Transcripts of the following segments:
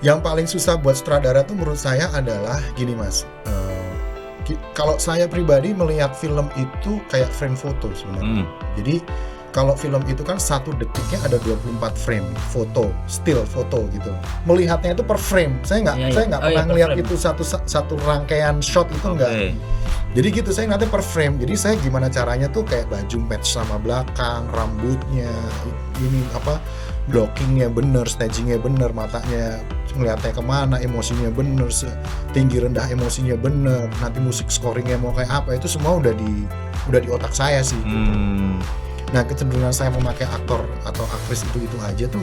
Yang paling susah buat sutradara tuh menurut saya adalah gini Mas. Kalau saya pribadi melihat film itu kayak frame foto sebenarnya. Jadi kalau film itu kan 1 detiknya ada 24 frame foto, still foto gitu. Melihatnya itu per frame. Saya nggak pernah ngelihat itu satu rangkaian shot itu enggak. Jadi gitu, saya ngeliatnya per frame. Jadi saya gimana caranya tuh kayak baju match sama belakang, rambutnya, ini apa, blockingnya bener, stagingnya bener, matanya ngeliatnya kemana, emosinya bener, tinggi rendah emosinya bener, nanti musik scoringnya mau kayak apa, itu semua udah di otak saya sih. Nah kecenderungan saya memakai aktor atau aktris itu aja tuh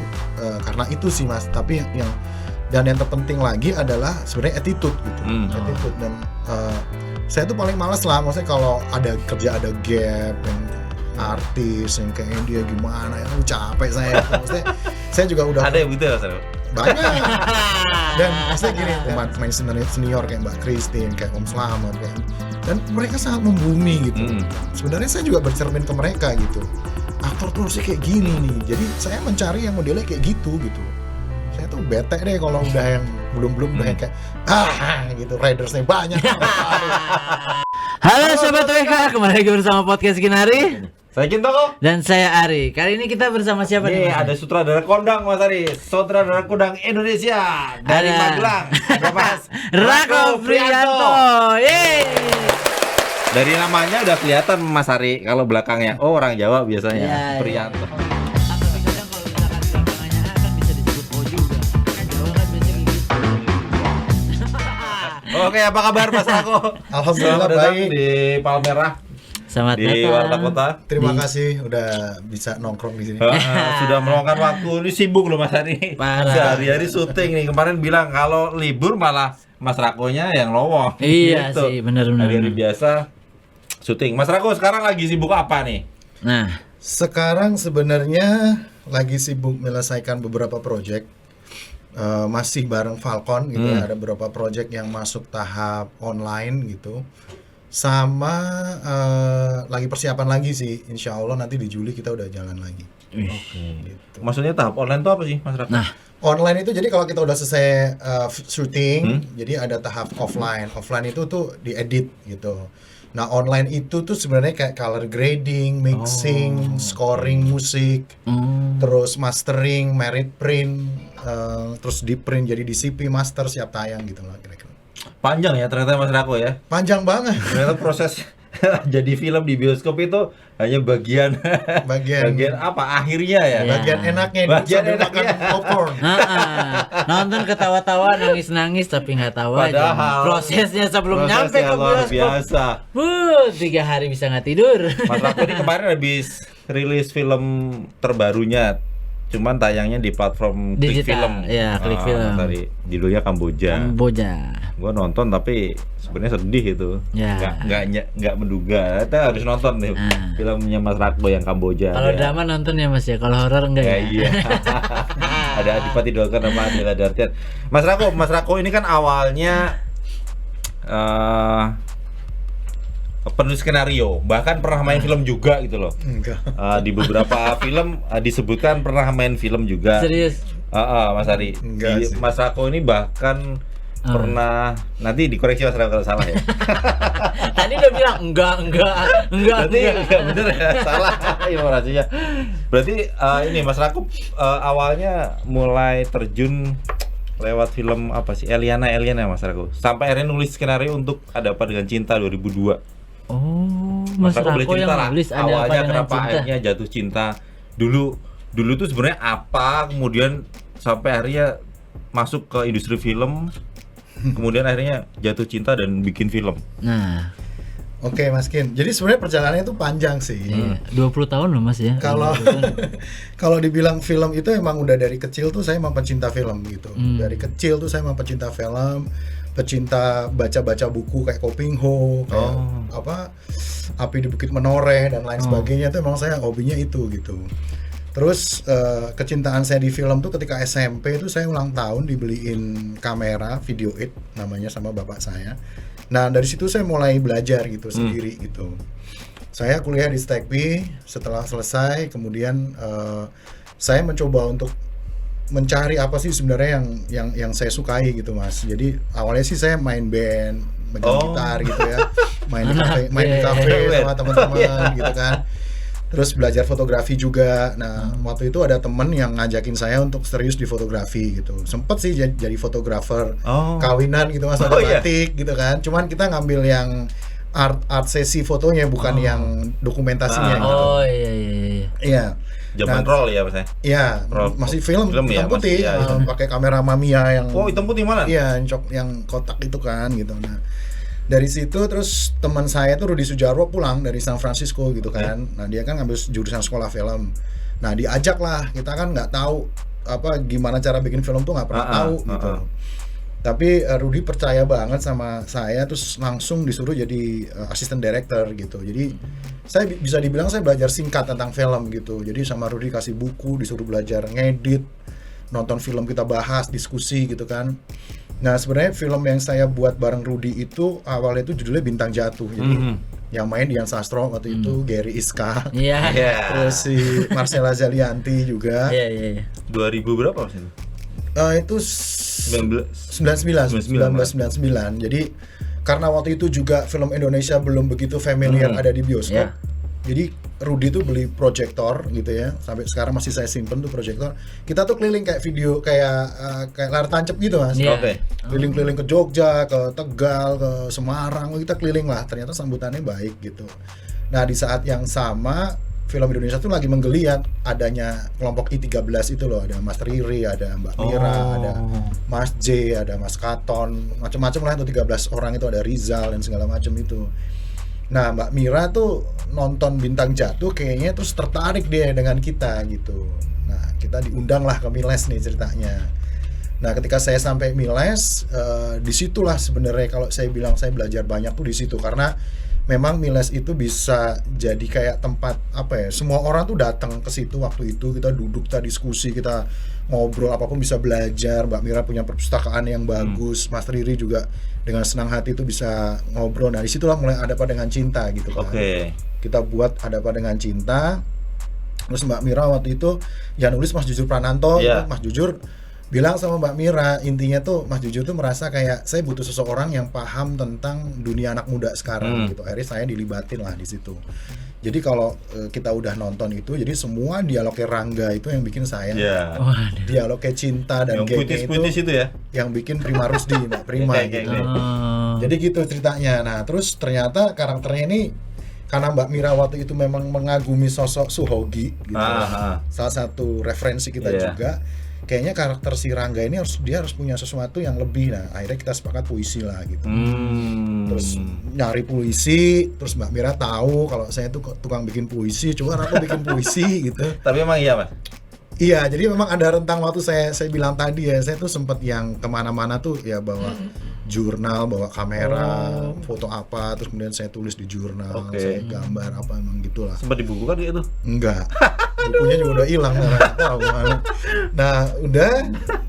karena itu sih Mas. Tapi yang terpenting lagi adalah sebenarnya attitude gitu. Attitude. Dan saya tuh paling males lah, maksudnya kalau ada gap yang artis yang kayak dia gimana ya, capek saya. Maksudnya saya juga udah ada yang gitu ya banyak. Dan maksudnya gini, main senior kayak Mbak Christine, kayak Om Slamet, kayak, dan mereka sangat membumi gitu. Sebenarnya saya juga bercermin ke mereka gitu. Aktor tuh harusnya kayak gini nih. Jadi saya mencari yang modelnya kayak gitu. Saya tuh bete deh kalau udah yang belum udah yang kayak gitu, ridersnya banyak. Halo Sobat WK, kembali lagi bersama podcast Kinari. Saya Kinto kok. Dan saya Ari. Kali ini kita bersama siapa nih? Ada sutradara kondang Mas Ari, sutradara kondang Indonesia dari Magelang. Ada Mas Rako Priyanto. Yeay. Dari namanya udah kelihatan Mas Ari kalau belakangnya. Oh, orang Jawa biasanya. Ya, Priyanto. Tapi kadang kalau misalkan belakangnya A kan bisa disebut O juga. Jawa kan biasanya gitu. Oke, apa kabar Mas Rako? Alhamdulillah Selamat datang baik. di Palmerah. Selamat Di datang. Warta Kota. Terima kasih udah bisa nongkrong di sini. Sudah meluangkan waktu. Ini sibuk loh Mas Ari. Parah. Sehari-hari syuting nih. Kemarin bilang kalau libur malah Mas Rakonya yang lowong. Iya Gitu. sih, benar. Hari-hari biasa syuting. Mas Rako sekarang lagi sibuk apa nih? Nah, Sekarang sebenarnya lagi sibuk menyelesaikan beberapa project. Masih bareng Falcon gitu ya. Ada beberapa project yang masuk tahap online gitu. Sama lagi persiapan lagi sih. Insya Allah nanti di Juli kita udah jalan lagi. Gitu. Maksudnya tahap online itu apa sih Mas Rako? nah, Online itu jadi kalau kita udah selesai syuting, jadi ada tahap offline. Offline itu tuh diedit gitu. Nah online itu tuh sebenarnya kayak color grading, mixing, scoring musik, terus mastering, merit print, terus di print jadi DCP master siap tayang gitu lah kira-kira. Panjang ya ternyata Mas Rako ya. Panjang banget. Ternyata proses jadi film di bioskop itu hanya bagian apa akhirnya ya. Bagian enaknya itu Bagian sambil makan enaknya. popcorn. nonton ketawa-tawa, nangis-nangis tapi nggak tahu aja. Padahal Prosesnya sebelum prosesnya nyampe ke luar bioskop. biasa. 3 hari bisa nggak tidur. Mas Rako ini kemarin habis rilis film terbarunya, cuman tayangnya di platform Klik Digital, Film. ya, Klik Film. Sorry, judulnya Kamboja. Gua nonton tapi sebenarnya sedih itu. Ya. Nggak menduga. Kita harus nonton nih filmnya Mas Rako yang Kamboja. Kalau Ya. drama nonton ya Mas ya, kalau horor enggak ya? Iya. Ada Adipati Dolken sama Adela Dartian. Mas Rako ini kan awalnya penulis skenario, bahkan pernah main film juga gitu loh. Enggak. Di beberapa film disebutkan pernah main film juga. Serius? Mas Ari. Enggak sih. Mas Rako ini bahkan pernah, nanti dikoreksi Mas Rako kalau salah ya. Tadi udah bilang enggak. Berarti enggak bener ya, salah informasinya. Berarti ini Mas Rako awalnya mulai terjun lewat film apa sih? Eliana Mas Rako. Sampai akhirnya nulis skenario untuk Ada Apa Dengan Cinta 2002. Oh, Mas boleh Rako cerita yang lah, nulis Ada Apa awalnya Dengan kenapa Cinta. akhirnya jatuh cinta. Dulu tuh sebenarnya apa, kemudian sampai akhirnya masuk ke industri film, kemudian akhirnya jatuh cinta dan bikin film. Nah, Oke Mas Kin. Jadi sebenarnya perjalanannya itu panjang sih. 20 tahun loh Mas ya. Kalau dibilang film itu emang udah dari kecil tuh saya emang pecinta film gitu. Dari kecil tuh saya emang pecinta film, pecinta baca-baca buku kayak Koping Ho, kayak Api di Bukit Menoreh dan lain sebagainya, tuh emang saya hobinya itu gitu. Terus kecintaan saya di film tuh ketika SMP tuh saya ulang tahun dibeliin kamera Video 8 namanya sama bapak saya. Nah dari situ saya mulai belajar gitu sendiri gitu. Saya kuliah di Stekpi, setelah selesai kemudian saya mencoba untuk mencari apa sih sebenarnya yang saya sukai gitu Mas. Jadi awalnya sih saya main band, megang gitar gitu ya, main di kafe sama teman-teman gitu kan. Terus belajar fotografi juga. Nah, waktu itu ada temen yang ngajakin saya untuk serius di fotografi gitu. Sempet sih jadi fotografer kawinan gitu Mas, ada batik gitu kan. Cuman kita ngambil yang art sesi fotonya, bukan yang dokumentasinya gitu. Oh iya. Iya. Zaman roll ya Mas. Iya, masih film ya, hitam putih, pakai kamera Mamiya yang hitam putih mana? Iya, yang kotak itu kan gitu. Nah, dari situ terus teman saya tuh Rudi Sujarwo pulang dari San Francisco gitu kan. Nah, dia kan ngambil jurusan sekolah film. Nah, diajak lah, kita kan nggak tahu apa gimana cara bikin film tuh nggak pernah tahu gitu. Tapi Rudi percaya banget sama saya, terus langsung disuruh jadi asisten director gitu. Jadi saya bisa dibilang saya belajar singkat tentang film gitu. Jadi sama Rudi kasih buku, disuruh belajar ngedit, nonton film kita bahas, diskusi gitu kan. Nah sebenarnya film yang saya buat bareng Rudi itu awalnya itu judulnya Bintang Jatuh. Jadi yang main Dian Sastro waktu itu, Gary Iska, terus si Marcella Zalianti juga. 2000 berapa Mas itu? Itu 1999. Jadi karena waktu itu juga film Indonesia belum begitu familiar ada di bioskop. Jadi Rudi tuh beli proyektor gitu ya. Sampai sekarang masih saya simpen tuh proyektor. Kita tuh keliling kayak video kayak layar tancap gitu Mas. Keliling-keliling ke Jogja, ke Tegal, ke Semarang, kita keliling lah. Ternyata sambutannya baik gitu. Nah, di saat yang sama film Indonesia tuh lagi menggeliat adanya kelompok I13 itu loh, ada Mas Riri, ada Mbak Mira, ada Mas J, ada Mas Katon, macam-macam lah itu 13 orang itu, ada Rizal dan segala macam itu. Nah, Mbak Mira tuh nonton Bintang Jatuh kayaknya terus tertarik dia dengan kita gitu. Nah, kita diundang lah ke Miles nih ceritanya. Nah, ketika saya sampai Miles, disitulah sebenarnya kalau saya bilang saya belajar banyak tuh di situ, karena memang Miles itu bisa jadi kayak tempat apa ya, semua orang tuh datang ke situ waktu itu, kita duduk, kita diskusi, kita ngobrol, apapun bisa belajar. Mbak Mira punya perpustakaan yang bagus, Mas Riri juga dengan senang hati itu bisa ngobrol. Nah disitulah mulai Ada Apa Dengan Cinta gitu kan. Kita buat Ada Apa Dengan Cinta. Terus Mbak Mira waktu itu yang nulis Mas Jujur Prananto, Mas Jujur bilang sama Mbak Mira, intinya tuh Mas Jujur tuh merasa kayak saya butuh seseorang yang paham tentang dunia anak muda sekarang gitu. Akhirnya saya dilibatin lah di situ. Jadi kalau kita udah nonton itu, jadi semua dialognya Rangga itu yang bikin saya, dialognya Cinta dan gengnya itu ya, yang bikin Prima Rusdi, Mbak Prima gitu. Jadi gitu ceritanya. Nah terus ternyata karakternya ini, karena Mbak Mira waktu itu memang mengagumi sosok Suhogi gitu, salah satu referensi kita juga. Kayaknya karakter si Rangga ini dia harus punya sesuatu yang lebih. Nah akhirnya kita sepakat puisi lah gitu. Terus nyari puisi, terus Mbak Mira tahu kalau saya tuh tukang bikin puisi, coba aku bikin puisi gitu. Tapi emang iya Mas? Iya, jadi memang ada rentang waktu saya bilang tadi ya, saya tuh sempet yang kemana-mana tuh ya bawa jurnal, bawa kamera, foto apa, terus kemudian saya tulis di jurnal, saya gambar apa, emang gitulah. Sempat dibukukan gitu? Enggak, bukunya juga udah hilang, nggak tahu mana. Nah, udah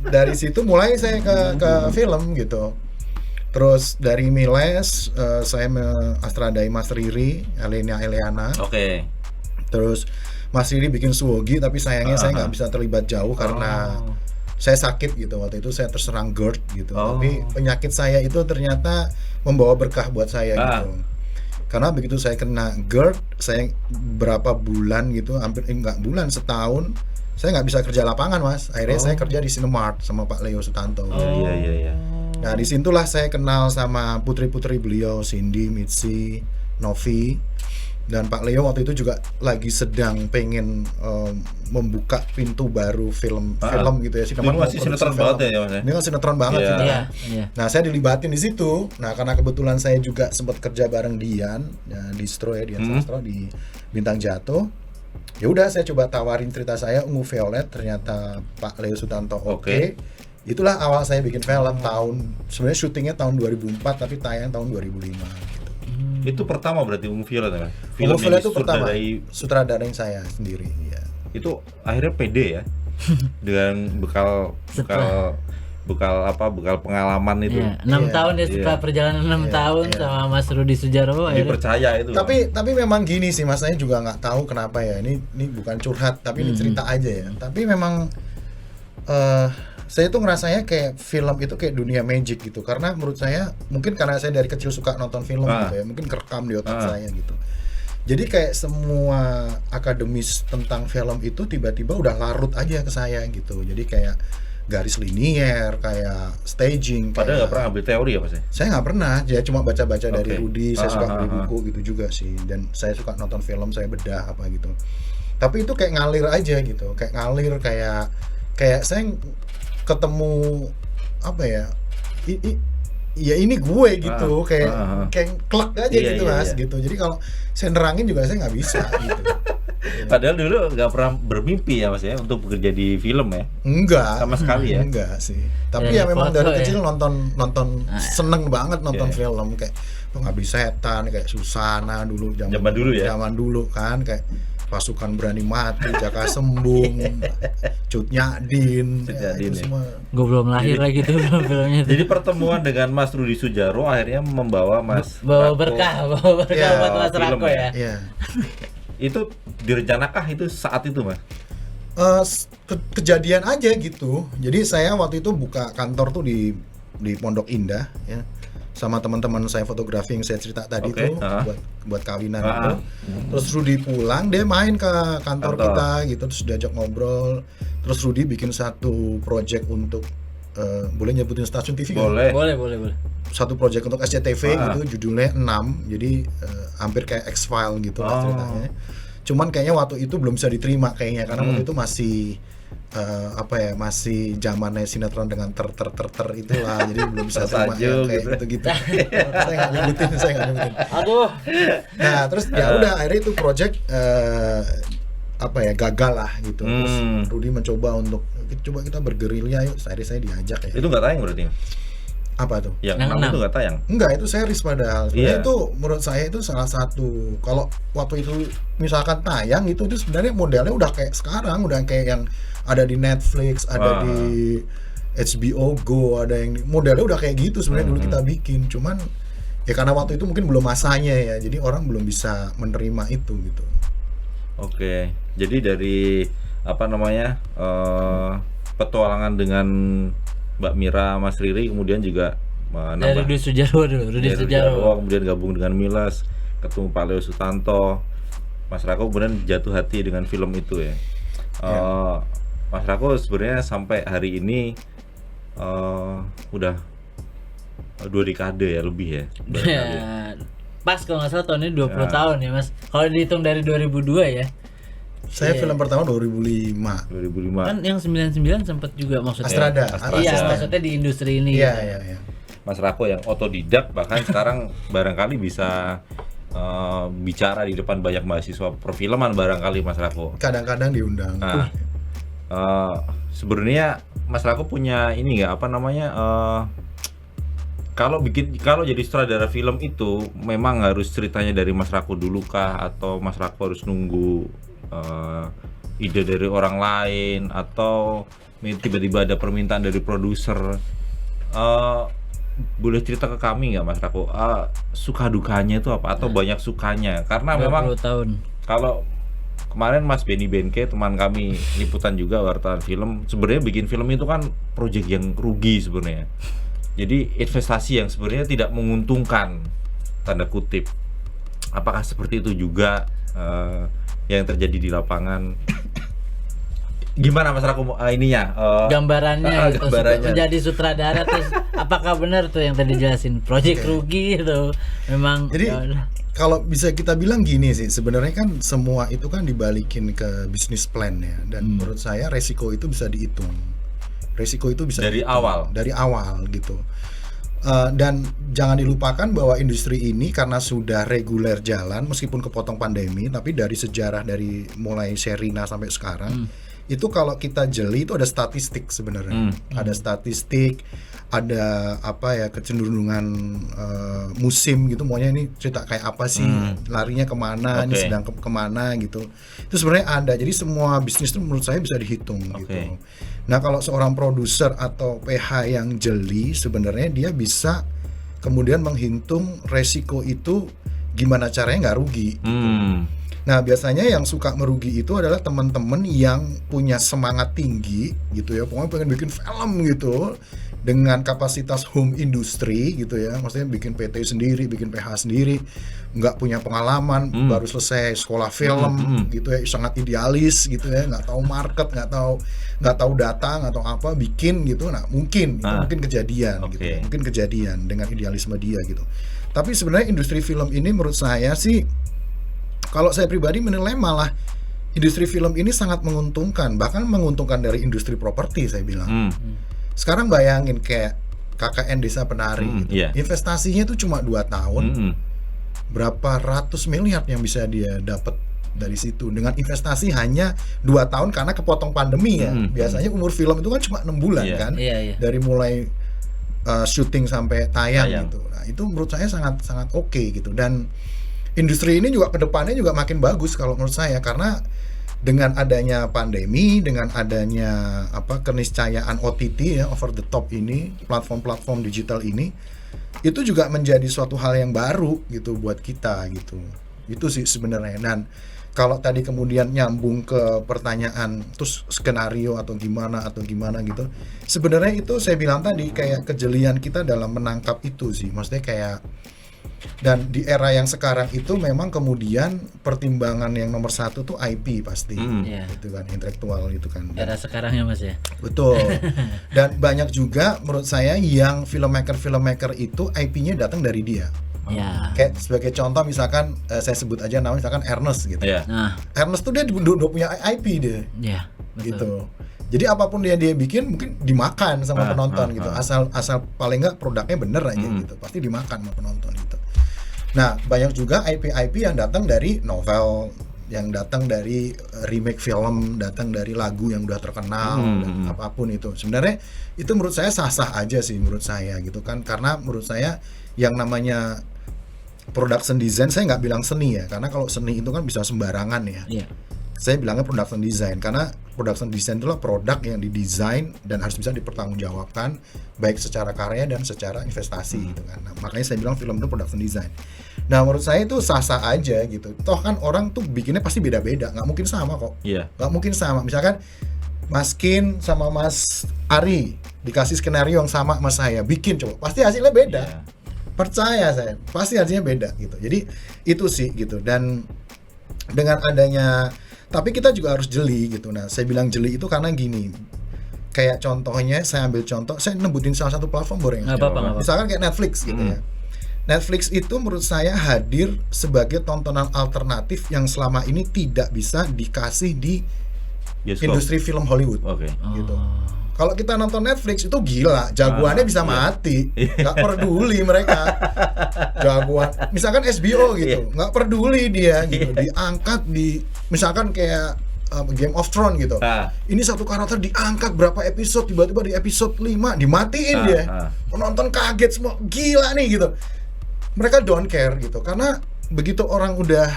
dari situ mulai saya ke film gitu. Terus dari Miles, saya astradai Mas Riri, Eliana. Terus Mas Riri bikin Suwogi, tapi sayangnya saya nggak bisa terlibat jauh karena saya sakit gitu. Waktu itu saya terserang GERD gitu. Tapi penyakit saya itu ternyata membawa berkah buat saya gitu. Karena begitu saya kena GERD, saya berapa bulan gitu, hampir enggak bulan, setahun, saya nggak bisa kerja lapangan Mas. Akhirnya saya kerja di Cinemark sama Pak Leo Sutanto. Iya. Nah disitulah saya kenal sama putri-putri beliau, Cindy, Mitzi, Novi. Dan Pak Leo waktu itu juga lagi sedang pengen membuka pintu baru film gitu ya. Ini masih sinetron banget ya Mas. Ini kan sinetron banget gitu. Nah saya dilibatin di situ. Nah karena kebetulan saya juga sempat kerja bareng Dian, Distro ya, Dian Sastro di Bintang Jatuh. Ya udah saya coba tawarin cerita saya Ungu Violet, ternyata Pak Leo Sutanto oke. Itulah awal saya bikin film sebenarnya syutingnya tahun 2004 tapi tayang tahun 2005 gitu. Itu pertama berarti Ungu Violet ya? Ungu Violet itu pertama, sutradarain saya sendiri ya. Itu akhirnya pede ya dengan bekal pengalaman itu. 6 tahun ya, setelah perjalanan 6 tahun sama Mas Rudi Sujarwo dipercaya itu. Tapi memang gini sih Mas, saya juga nggak tahu kenapa ya. Ini bukan curhat tapi ini cerita aja ya. Tapi memang Saya tuh ngerasanya kayak film itu kayak dunia magic gitu, karena menurut saya mungkin karena saya dari kecil suka nonton film gitu ya, mungkin kerekam di otak saya gitu. Jadi kayak semua akademis tentang film itu tiba-tiba udah larut aja ke saya gitu. Jadi kayak garis linier, kayak staging. Padahal nggak pernah ambil teori ya Mas? Saya nggak pernah, saya cuma baca-baca dari Oke. Rudy, saya suka beli buku gitu juga sih, dan saya suka nonton film, saya bedah apa gitu. Tapi itu kayak ngalir aja gitu, kayak ngalir kayak saya ketemu apa ya, ya ini gue gitu, kayak klek aja Iya, gitu iya, Mas iya. gitu. Jadi kalau saya nerangin juga saya nggak bisa gitu. Padahal dulu nggak pernah bermimpi ya Mas ya untuk bekerja di film ya? Enggak, Sama sekali ya? enggak sih. Tapi Dari ya memang foto dari ya? kecil nonton seneng banget nonton Iya. film kayak Pengabdi Setan, kayak Susana dulu Zaman dulu ya? Zaman dulu kan kayak Pasukan Berani Mati, Jaka Sembung, Cut Nyadin, Cut ya, Nyadin itu ya. semua. Gue belum lahir lagi tuh filmnya tuh. Jadi pertemuan dengan Mas Rudi Sudjaro akhirnya membawa Mas Bawa Rako- berkah Iya, buat Mas film Rako ya? ya. Iya. Itu direncanakah itu saat itu Mas? Kejadian aja gitu. Jadi saya waktu itu buka kantor tuh di Pondok Indah ya, sama teman-teman saya fotografi yang saya cerita tadi Oke, tuh buat kawinan Ah. itu. Terus Rudy pulang, dia main ke kantor Kantor. kita gitu, terus diajak ngobrol. Terus Rudy bikin satu project untuk boleh nyebutin stasiun TV kan? Boleh. Satu project untuk SCTV Ah. gitu, judulnya 6. Jadi hampir kayak X-File gitu lah Oh. ceritanya. Cuman kayaknya waktu itu belum bisa diterima kayaknya, karena waktu itu masih masih zamannya sinetron dengan ter itulah, jadi belum bisa terima Tersajuk ya, kayak gitu. gitu. Saya nggak nyebutin. Aduh. Nah terus ya udah akhirnya itu project gagal lah gitu. Terus Rudy mencoba untuk coba kita bergerilya yuk. Akhirnya saya diajak ya. Itu nggak tayang berarti? Apa tuh? Yang Yang 6 enam. itu nggak tayang? Enggak, itu series padahal. Sebenarnya Iya. itu menurut saya itu salah satu, kalau waktu itu misalkan tayang itu sebenarnya modelnya udah kayak sekarang, udah kayak yang ada di Netflix, ada di HBO Go, ada yang modelnya udah kayak gitu sebenarnya dulu kita bikin. Cuman ya karena waktu itu mungkin belum masanya ya, jadi orang belum bisa menerima itu gitu. Oke. Jadi dari apa namanya? Petualangan dengan Mbak Mira, Mas Riri, kemudian juga Dari menambah Rudi Sudjaro dulu, Rudi dari Sudjaro. kemudian gabung dengan Milas, ketemu Pak Leo Sutanto, Mas Rako kemudian jatuh hati dengan film itu ya. Mas Rako sebenarnya sampai hari ini udah 2 dekade ya lebih ya. barangkali. Ya, pas kalau nggak salah tahun ini 20 tahun ya Mas. Kalau dihitung dari 2002 ya. Saya Iya. film pertama 2005. 2005. Kan yang 99 sempat juga maksudnya. Astrada. Iya, Asisten. maksudnya di industri ini. Iya, gitu. iya. Mas Rako yang otodidak bahkan sekarang barangkali bisa bicara di depan banyak mahasiswa perfilman barangkali Mas Rako. Kadang-kadang diundang. Nah, sebenarnya Mas Rako punya ini nggak apa namanya? Kalau jadi sutradara film itu memang harus ceritanya dari Mas Rako dulu kah, atau Mas Rako harus nunggu ide dari orang lain, atau tiba-tiba ada permintaan dari produser? Boleh cerita ke kami nggak Mas Rako? Suka dukanya itu apa, atau banyak sukanya? Karena 20 memang tahun. kalau kemarin Mas Benny Benke, teman kami liputan juga wartawan film, sebenarnya bikin film itu kan proyek yang rugi sebenarnya. Jadi investasi yang sebenarnya tidak menguntungkan, tanda kutip. Apakah seperti itu juga yang terjadi di lapangan? Gimana Mas Rako ininya? Gambarannya gitu, gambarannya. menjadi sutradara terus apakah benar tuh yang tadi jelasin proyek rugi itu memang Jadi ya udah. kalau bisa kita bilang gini sih, sebenarnya kan semua itu kan dibalikin ke bisnis plan ya, dan menurut saya resiko itu bisa dihitung. Resiko itu bisa Dari dihitung dari awal gitu. Dan jangan dilupakan bahwa industri ini karena sudah reguler jalan meskipun kepotong pandemi, tapi dari sejarah dari mulai Sherina sampai sekarang itu kalau kita jeli itu ada statistik sebenarnya. Ada statistik, ada apa ya, kecenderungan musim gitu, maunya ini cerita kayak apa sih, larinya kemana, ini Oke. sedang kemana gitu. Itu sebenarnya ada. Jadi semua bisnis itu menurut saya bisa dihitung gitu. Nah kalau seorang produser atau PH yang jeli, sebenarnya dia bisa kemudian menghitung resiko itu gimana caranya nggak rugi. Nah, biasanya yang suka merugi itu adalah teman-teman yang punya semangat tinggi gitu ya, pokoknya pengen bikin film gitu dengan kapasitas home industry gitu ya, maksudnya bikin PT sendiri, bikin PH sendiri, nggak punya pengalaman, baru selesai sekolah film gitu ya, sangat idealis gitu ya, nggak tahu market, nggak tahu data, nggak tahu apa, bikin gitu. Nah, mungkin itu mungkin kejadian gitu ya, mungkin kejadian dengan idealisme dia gitu. Tapi sebenarnya industri film ini menurut saya sih, kalau saya pribadi menilai malah industri film ini sangat menguntungkan, bahkan menguntungkan dari industri properti saya bilang. Sekarang bayangin kayak KKN Desa Penari gitu. Investasinya itu cuma 2 tahun, berapa ratus miliar yang bisa dia dapat dari situ dengan investasi hanya 2 tahun karena kepotong pandemi ya. Biasanya umur film itu kan cuma 6 bulan kan, dari mulai syuting sampai tayang gitu. Nah, itu menurut saya sangat oke gitu. Dan industri ini juga kedepannya juga makin bagus kalau menurut saya, karena dengan adanya pandemi, dengan adanya keniscayaan OTT ya, over the top ini, platform-platform digital ini, itu juga menjadi suatu hal yang baru gitu buat kita gitu. Itu sih sebenarnya. Dan kalau tadi kemudian nyambung ke pertanyaan terus skenario atau gimana gitu, sebenarnya itu saya bilang tadi kayak kejelian kita dalam menangkap itu sih, maksudnya kayak. Dan di era yang sekarang itu memang kemudian pertimbangan yang nomor 1 tuh IP pasti, itu kan, intelektual itu kan. Era sekarang ya Mas ya. Betul. Dan banyak juga menurut saya yang filmmaker itu IP-nya datang dari dia. Kayak sebagai contoh misalkan saya sebut aja namanya misalkan Ernest gitu. Nah, Ernest tuh dia udah punya IP dia. Betul. Gitu. Jadi apapun dia bikin mungkin dimakan sama penonton gitu. Asal paling nggak produknya bener aja gitu. Pasti dimakan sama penonton gitu. Nah, banyak juga IP yang datang dari novel, yang datang dari remake film, datang dari lagu yang udah terkenal, dan apapun itu. Sebenarnya itu menurut saya sah-sah aja sih menurut saya gitu kan. Karena menurut saya yang namanya production design, saya nggak bilang seni ya, karena kalau seni itu kan bisa sembarangan ya. Saya bilangnya production design, karena production design itulah produk yang didesain dan harus bisa dipertanggungjawabkan baik secara karya dan secara investasi gitu kan. Nah, makanya saya bilang film itu production design. Nah, menurut saya itu sah-sah aja gitu. Toh kan orang tuh bikinnya pasti beda-beda, nggak mungkin sama kok. Nggak mungkin sama. Misalkan Mas Kin sama Mas Ari dikasih skenario yang sama sama saya, bikin coba, pasti hasilnya beda. Percaya saya, pasti hasilnya beda gitu. Jadi itu sih gitu. Dan dengan adanya, tapi kita juga harus jeli gitu. Nah, saya bilang jeli itu karena gini. Kayak contohnya, saya ambil contoh, saya nebutin salah satu platform boleh nggak? Nggak apa-apa. Misalkan kayak Netflix gitu ya. Netflix itu menurut saya hadir sebagai tontonan alternatif yang selama ini tidak bisa dikasih di industri film Hollywood. Gitu. Kalau kita nonton Netflix itu gila, jagoannya bisa mati, nggak peduli mereka. Jagoan, misalkan HBO gitu, nggak peduli dia gitu, diangkat di, misalkan kayak Game of Thrones gitu. Ini satu karakter diangkat berapa episode, tiba-tiba di episode 5 dimatiin dia. Penonton kaget semua, gila nih gitu. Mereka don't care gitu, karena begitu orang udah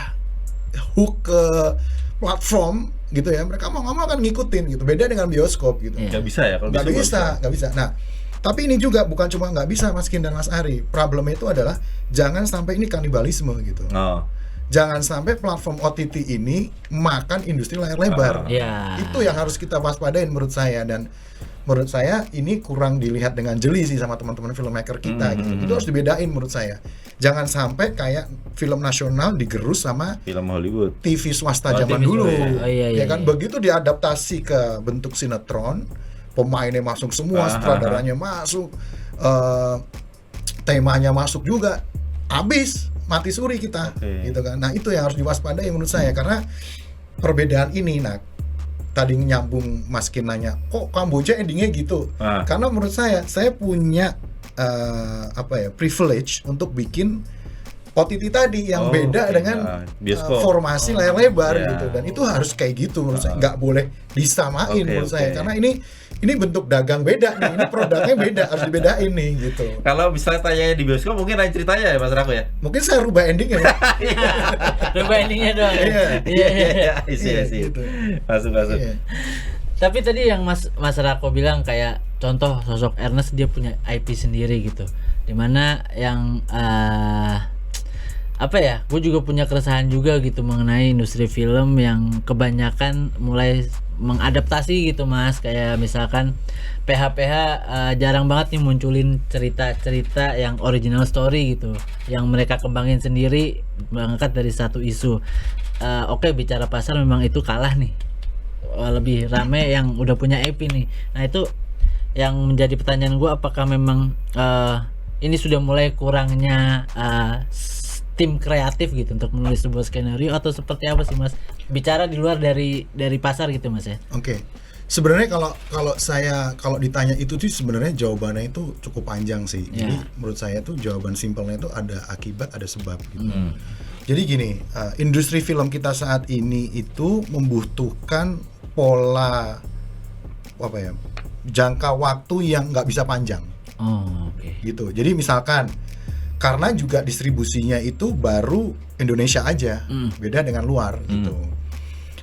hook ke platform gitu ya, mereka mau nggak mau akan ngikutin gitu. Beda dengan bioskop gitu. Nggak bisa ya kalau nggak bisa. Nah, tapi ini juga bukan cuma nggak bisa Mas Kin dan Mas Ari. Problemnya itu adalah jangan sampai ini kanibalisme gitu. Jangan sampai platform OTT ini makan industri layar lebar. Itu yang harus kita waspadain menurut saya. Dan menurut saya ini kurang dilihat dengan jeli sih sama teman-teman filmmaker kita gitu. Itu harus dibedain menurut saya. Jangan sampai kayak film nasional digerus sama film Hollywood, TV swasta zaman dulu. Ya kan, begitu diadaptasi ke bentuk sinetron, pemainnya masuk semua, sutradaranya masuk, temanya masuk juga, habis mati suri kita, gitu kan. Nah, itu yang harus diwaspadai menurut saya, karena perbedaan ini. Nah, tadi nyambung Mas Kin nanya, kok Kamboja endingnya gitu? Karena menurut saya punya privilege untuk bikin OTT tadi yang beda dengan formasi layar lebar gitu, dan itu harus kayak gitu menurut saya, nggak boleh disamain menurut saya, karena ini bentuk dagang beda nih, ini produknya beda, harus dibedain nih gitu. Kalau misalnya tanya di bioskop mungkin lain ceritanya ya Mas Rako ya? Mungkin saya rubah endingnya. Rubah endingnya doang. Iya. Gitu. Masuk. Tapi tadi yang Mas Rako bilang kayak contoh sosok Ernest, dia punya IP sendiri gitu. Dimana yang apa ya, gue juga punya keresahan juga gitu mengenai industri film yang kebanyakan mulai mengadaptasi gitu Mas, kayak misalkan PH-PH jarang banget nih munculin cerita-cerita yang original story gitu, yang mereka kembangin sendiri mengangkat dari satu isu. Oke, bicara pasar memang itu kalah nih. Lebih rame yang udah punya IP nih. Nah itu yang menjadi pertanyaan gue, apakah memang ini sudah mulai kurangnya tim kreatif gitu untuk menulis sebuah skenario, atau seperti apa sih Mas? Bicara di luar dari pasar gitu Mas ya. Oke. Sebenarnya kalau ditanya itu tuh sebenarnya jawabannya itu cukup panjang sih. Ya. Jadi menurut saya tuh jawaban simpelnya itu ada akibat, ada sebab gitu. Jadi gini, industri film kita saat ini itu membutuhkan pola apa ya? Jangka waktu yang nggak bisa panjang. Oh, oke. Gitu. Jadi misalkan karena juga distribusinya itu baru Indonesia aja, beda dengan luar gitu.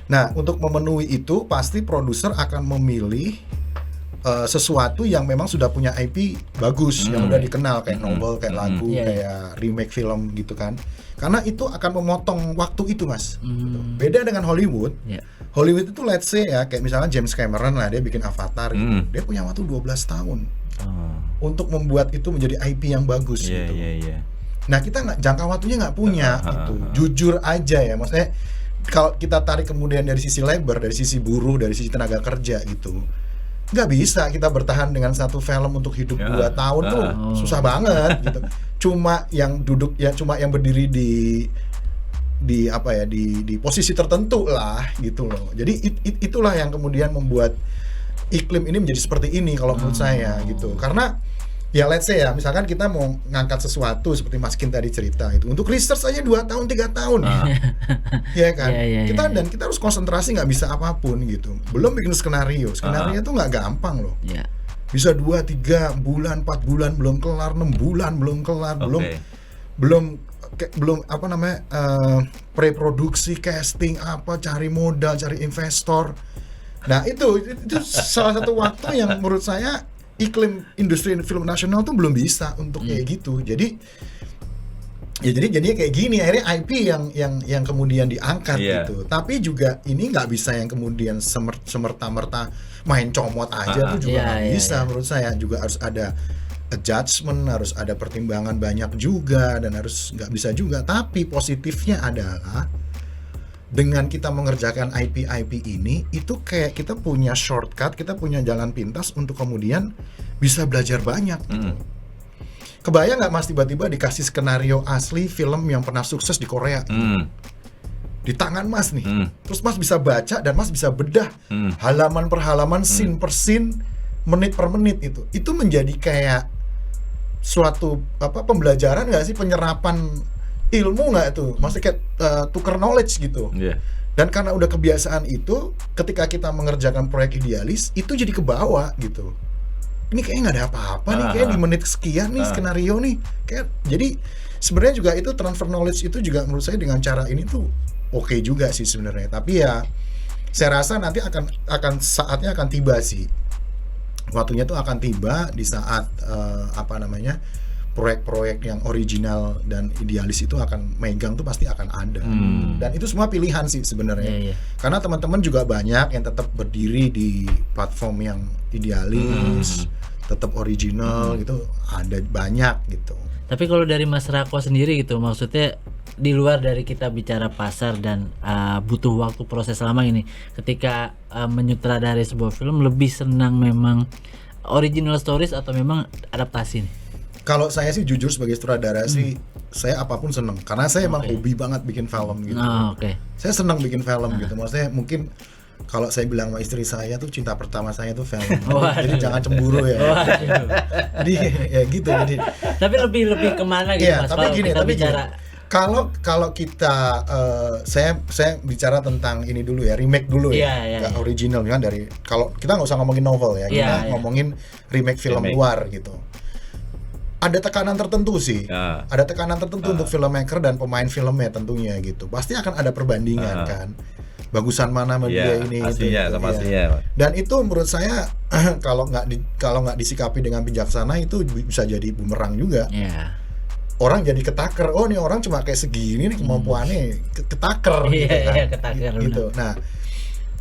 Nah, untuk memenuhi itu pasti produser akan memilih sesuatu yang memang sudah punya IP bagus, yang udah dikenal kayak novel, kayak lagu, kayak remake film gitu kan. Karena itu akan memotong waktu itu, Mas. Gitu. Beda dengan Hollywood. Hollywood itu let's say ya, kayak misalnya James Cameron lah, dia bikin Avatar gitu. Dia punya waktu 12 tahun. Untuk membuat itu menjadi IP yang bagus gitu. Nah kita jangka waktunya nggak punya gitu. Jujur aja ya, maksudnya kalau kita tarik kemudian dari sisi labor, dari sisi buruh, dari sisi tenaga kerja gitu, nggak bisa kita bertahan dengan satu film untuk hidup 2 tahun tuh susah banget gitu. Cuma yang duduk ya, cuma yang berdiri di apa ya, di posisi tertentu lah gitu loh. Jadi itulah yang kemudian membuat iklim ini menjadi seperti ini kalau menurut saya gitu. Karena ya let's say ya, misalkan kita mau ngangkat sesuatu seperti Mas Kin tadi cerita itu, untuk research aja 2 tahun 3 tahun. Ya kan? Dan kita harus konsentrasi, nggak bisa apapun gitu. Belum bikin skenario tuh nggak gampang loh. Bisa 2-3 bulan, 4 bulan belum kelar, 6 bulan belum kelar, belum apa namanya, pre-produksi, casting apa, cari modal, cari investor. Nah itu salah satu waktu yang menurut saya iklim industri film nasional tuh belum bisa untuk kayak gitu. Jadi kayak gini, akhirnya IP yang kemudian diangkat gitu. Tapi juga ini nggak bisa yang kemudian semerta-merta main comot aja tuh juga nggak bisa. Menurut saya juga harus ada adjustment, harus ada pertimbangan banyak juga, dan harus nggak bisa juga. Tapi positifnya adalah dengan kita mengerjakan IP ini, itu kayak kita punya shortcut, kita punya jalan pintas untuk kemudian bisa belajar banyak gitu. Kebayang nggak Mas, tiba-tiba dikasih skenario asli film yang pernah sukses di Korea di tangan Mas nih, terus Mas bisa baca dan Mas bisa bedah halaman per halaman, scene per scene, menit per menit. Itu menjadi kayak suatu pembelajaran nggak sih, penyerapan ilmu nggak tuh, maksudnya kayak tukar knowledge gitu. Dan karena udah kebiasaan itu, ketika kita mengerjakan proyek idealis itu jadi kebawa gitu. Ini kayaknya nggak ada apa-apa nih, kayak di menit sekian nih skenario nih, kayak jadi sebenarnya juga itu transfer knowledge itu juga menurut saya dengan cara ini tuh oke juga sih sebenarnya. Tapi ya saya rasa nanti akan saatnya akan tiba sih, waktunya tuh akan tiba di saat proyek-proyek yang original dan idealis itu akan megang tuh pasti akan ada. Dan itu semua pilihan sih sebenarnya. Karena teman-teman juga banyak yang tetap berdiri di platform yang idealis, tetap original gitu, ada banyak gitu. Tapi kalau dari Mas Rako sendiri gitu, maksudnya di luar dari kita bicara pasar dan butuh waktu proses lama ini, ketika menyutradarai sebuah film, lebih senang memang original stories atau memang adaptasi nih? Kalau saya sih jujur sebagai sutradara sih, saya apapun seneng, karena saya emang hobi banget bikin film gitu. Saya senang bikin film gitu, maksudnya mungkin kalau saya bilang sama istri saya tuh cinta pertama saya tuh film. Jadi jangan cemburu ya. Jadi ya gitu. Jadi. Tapi lebih kemana gitu Mas? Tapi bicara. Kalau kita saya bicara tentang ini dulu ya, remake dulu ya, original kan, dari kalau kita nggak usah ngomongin novel ya, kita ngomongin remake film luar gitu. Ada tekanan tertentu sih, ada tekanan tertentu untuk filmmaker dan pemain filmnya tentunya gitu. Pasti akan ada perbandingan kan, bagusan mana media ini pastinya, gitu, pastinya. Dan itu menurut saya kalau nggak disikapi dengan bijaksana itu bisa jadi bumerang juga. orang jadi ketaker. Oh, ini orang cuma kayak segini nih kemampuannya, ketaker gitu kan. Iya, ketaker, Gitu. Nah,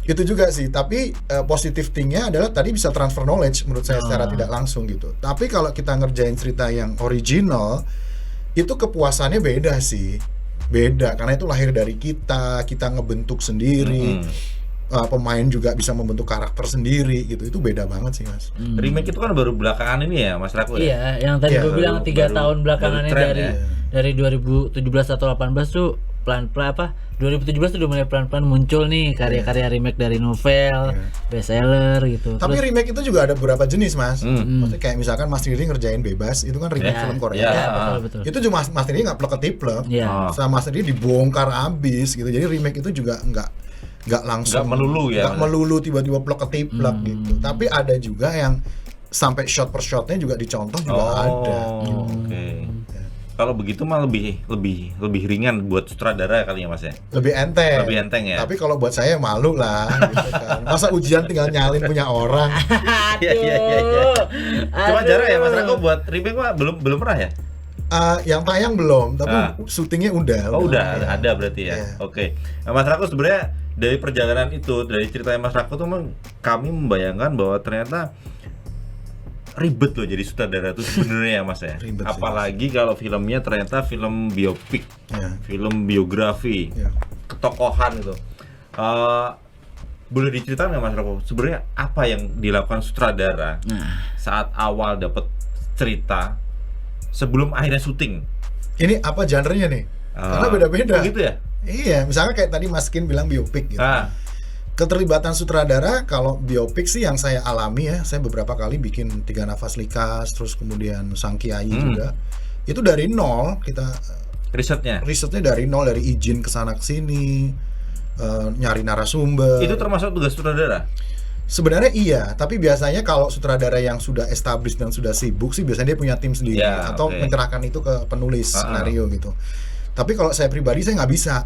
itu juga sih, tapi positif thing-nya adalah tadi bisa transfer knowledge menurut saya secara tidak langsung gitu. Tapi kalau kita ngerjain cerita yang original, itu kepuasannya beda sih. Beda, karena itu lahir dari kita ngebentuk sendiri. Pemain juga bisa membentuk karakter sendiri gitu. Itu beda banget sih, Mas. Remake itu kan baru belakangan ini ya, Mas Rako ya? Iya, yang tadi Iya, gue bilang 3 tahun belakangan ini baru tren dari 2017 atau 18 tuh pelan-pelan 2017 tuh udah mulai pelan-pelan muncul nih karya-karya remake dari novel, bestseller gitu. Tapi Terus, remake itu juga ada beberapa jenis, Mas. Maksudnya kayak misalkan Mas Riri ngerjain Bebas, itu kan remake film Korea. ya, betul. Itu cuma Mas Riri nggak plek-ketiplek. Iya. Sama Mas Riri dibongkar abis gitu. Jadi remake itu juga nggak langsung, Nggak melulu ya, nggak melulu tiba-tiba plek-ketiplek gitu. Tapi ada juga yang sampai shot per shotnya juga dicontoh juga ada. Oke. Kalau begitu mah lebih ringan buat sutradara kali ya, Mas ya. Lebih enteng. Lebih enteng ya. Tapi kalau buat saya malu lah gitu kan. Masa ujian tinggal nyalin punya orang. Iya. Cuma jarang ya Mas Rako buat remake mah belum pernah ya? Yang tayang belum, tapi syutingnya udah. Oh udah ya. ada berarti ya. Iya. Oke. Nah, Mas Rako sebenarnya dari perjalanan itu, dari ceritanya Mas Rako tuh kami membayangkan bahwa ternyata ribet loh jadi sutradara itu sebenarnya ya Mas ya. Ribet sih, Apalagi kalau filmnya ternyata film biopik, Ya. film biografi, Ya. ketokohan gitu. Boleh diceritakan nggak Mas Rako? Sebenarnya apa yang dilakukan sutradara saat awal dapat cerita sebelum akhirnya syuting? Ini apa genre-nya nih? Karena beda-beda. Begitu ya? Iya, misalnya kayak tadi Mas Kin bilang biopik gitu. Keterlibatan sutradara kalau biopik sih yang saya alami ya, saya beberapa kali bikin 3 Nafas Likas, terus kemudian Sang Kiai juga. Itu dari nol, kita Risetnya dari nol, dari izin kesana kesini, nyari narasumber. itu termasuk tugas sutradara? Sebenarnya iya, tapi biasanya kalau sutradara yang sudah established dan sudah sibuk sih biasanya dia punya tim sendiri Ya, atau oke. menyerahkan itu ke penulis skenario gitu. Tapi kalau saya pribadi saya nggak bisa.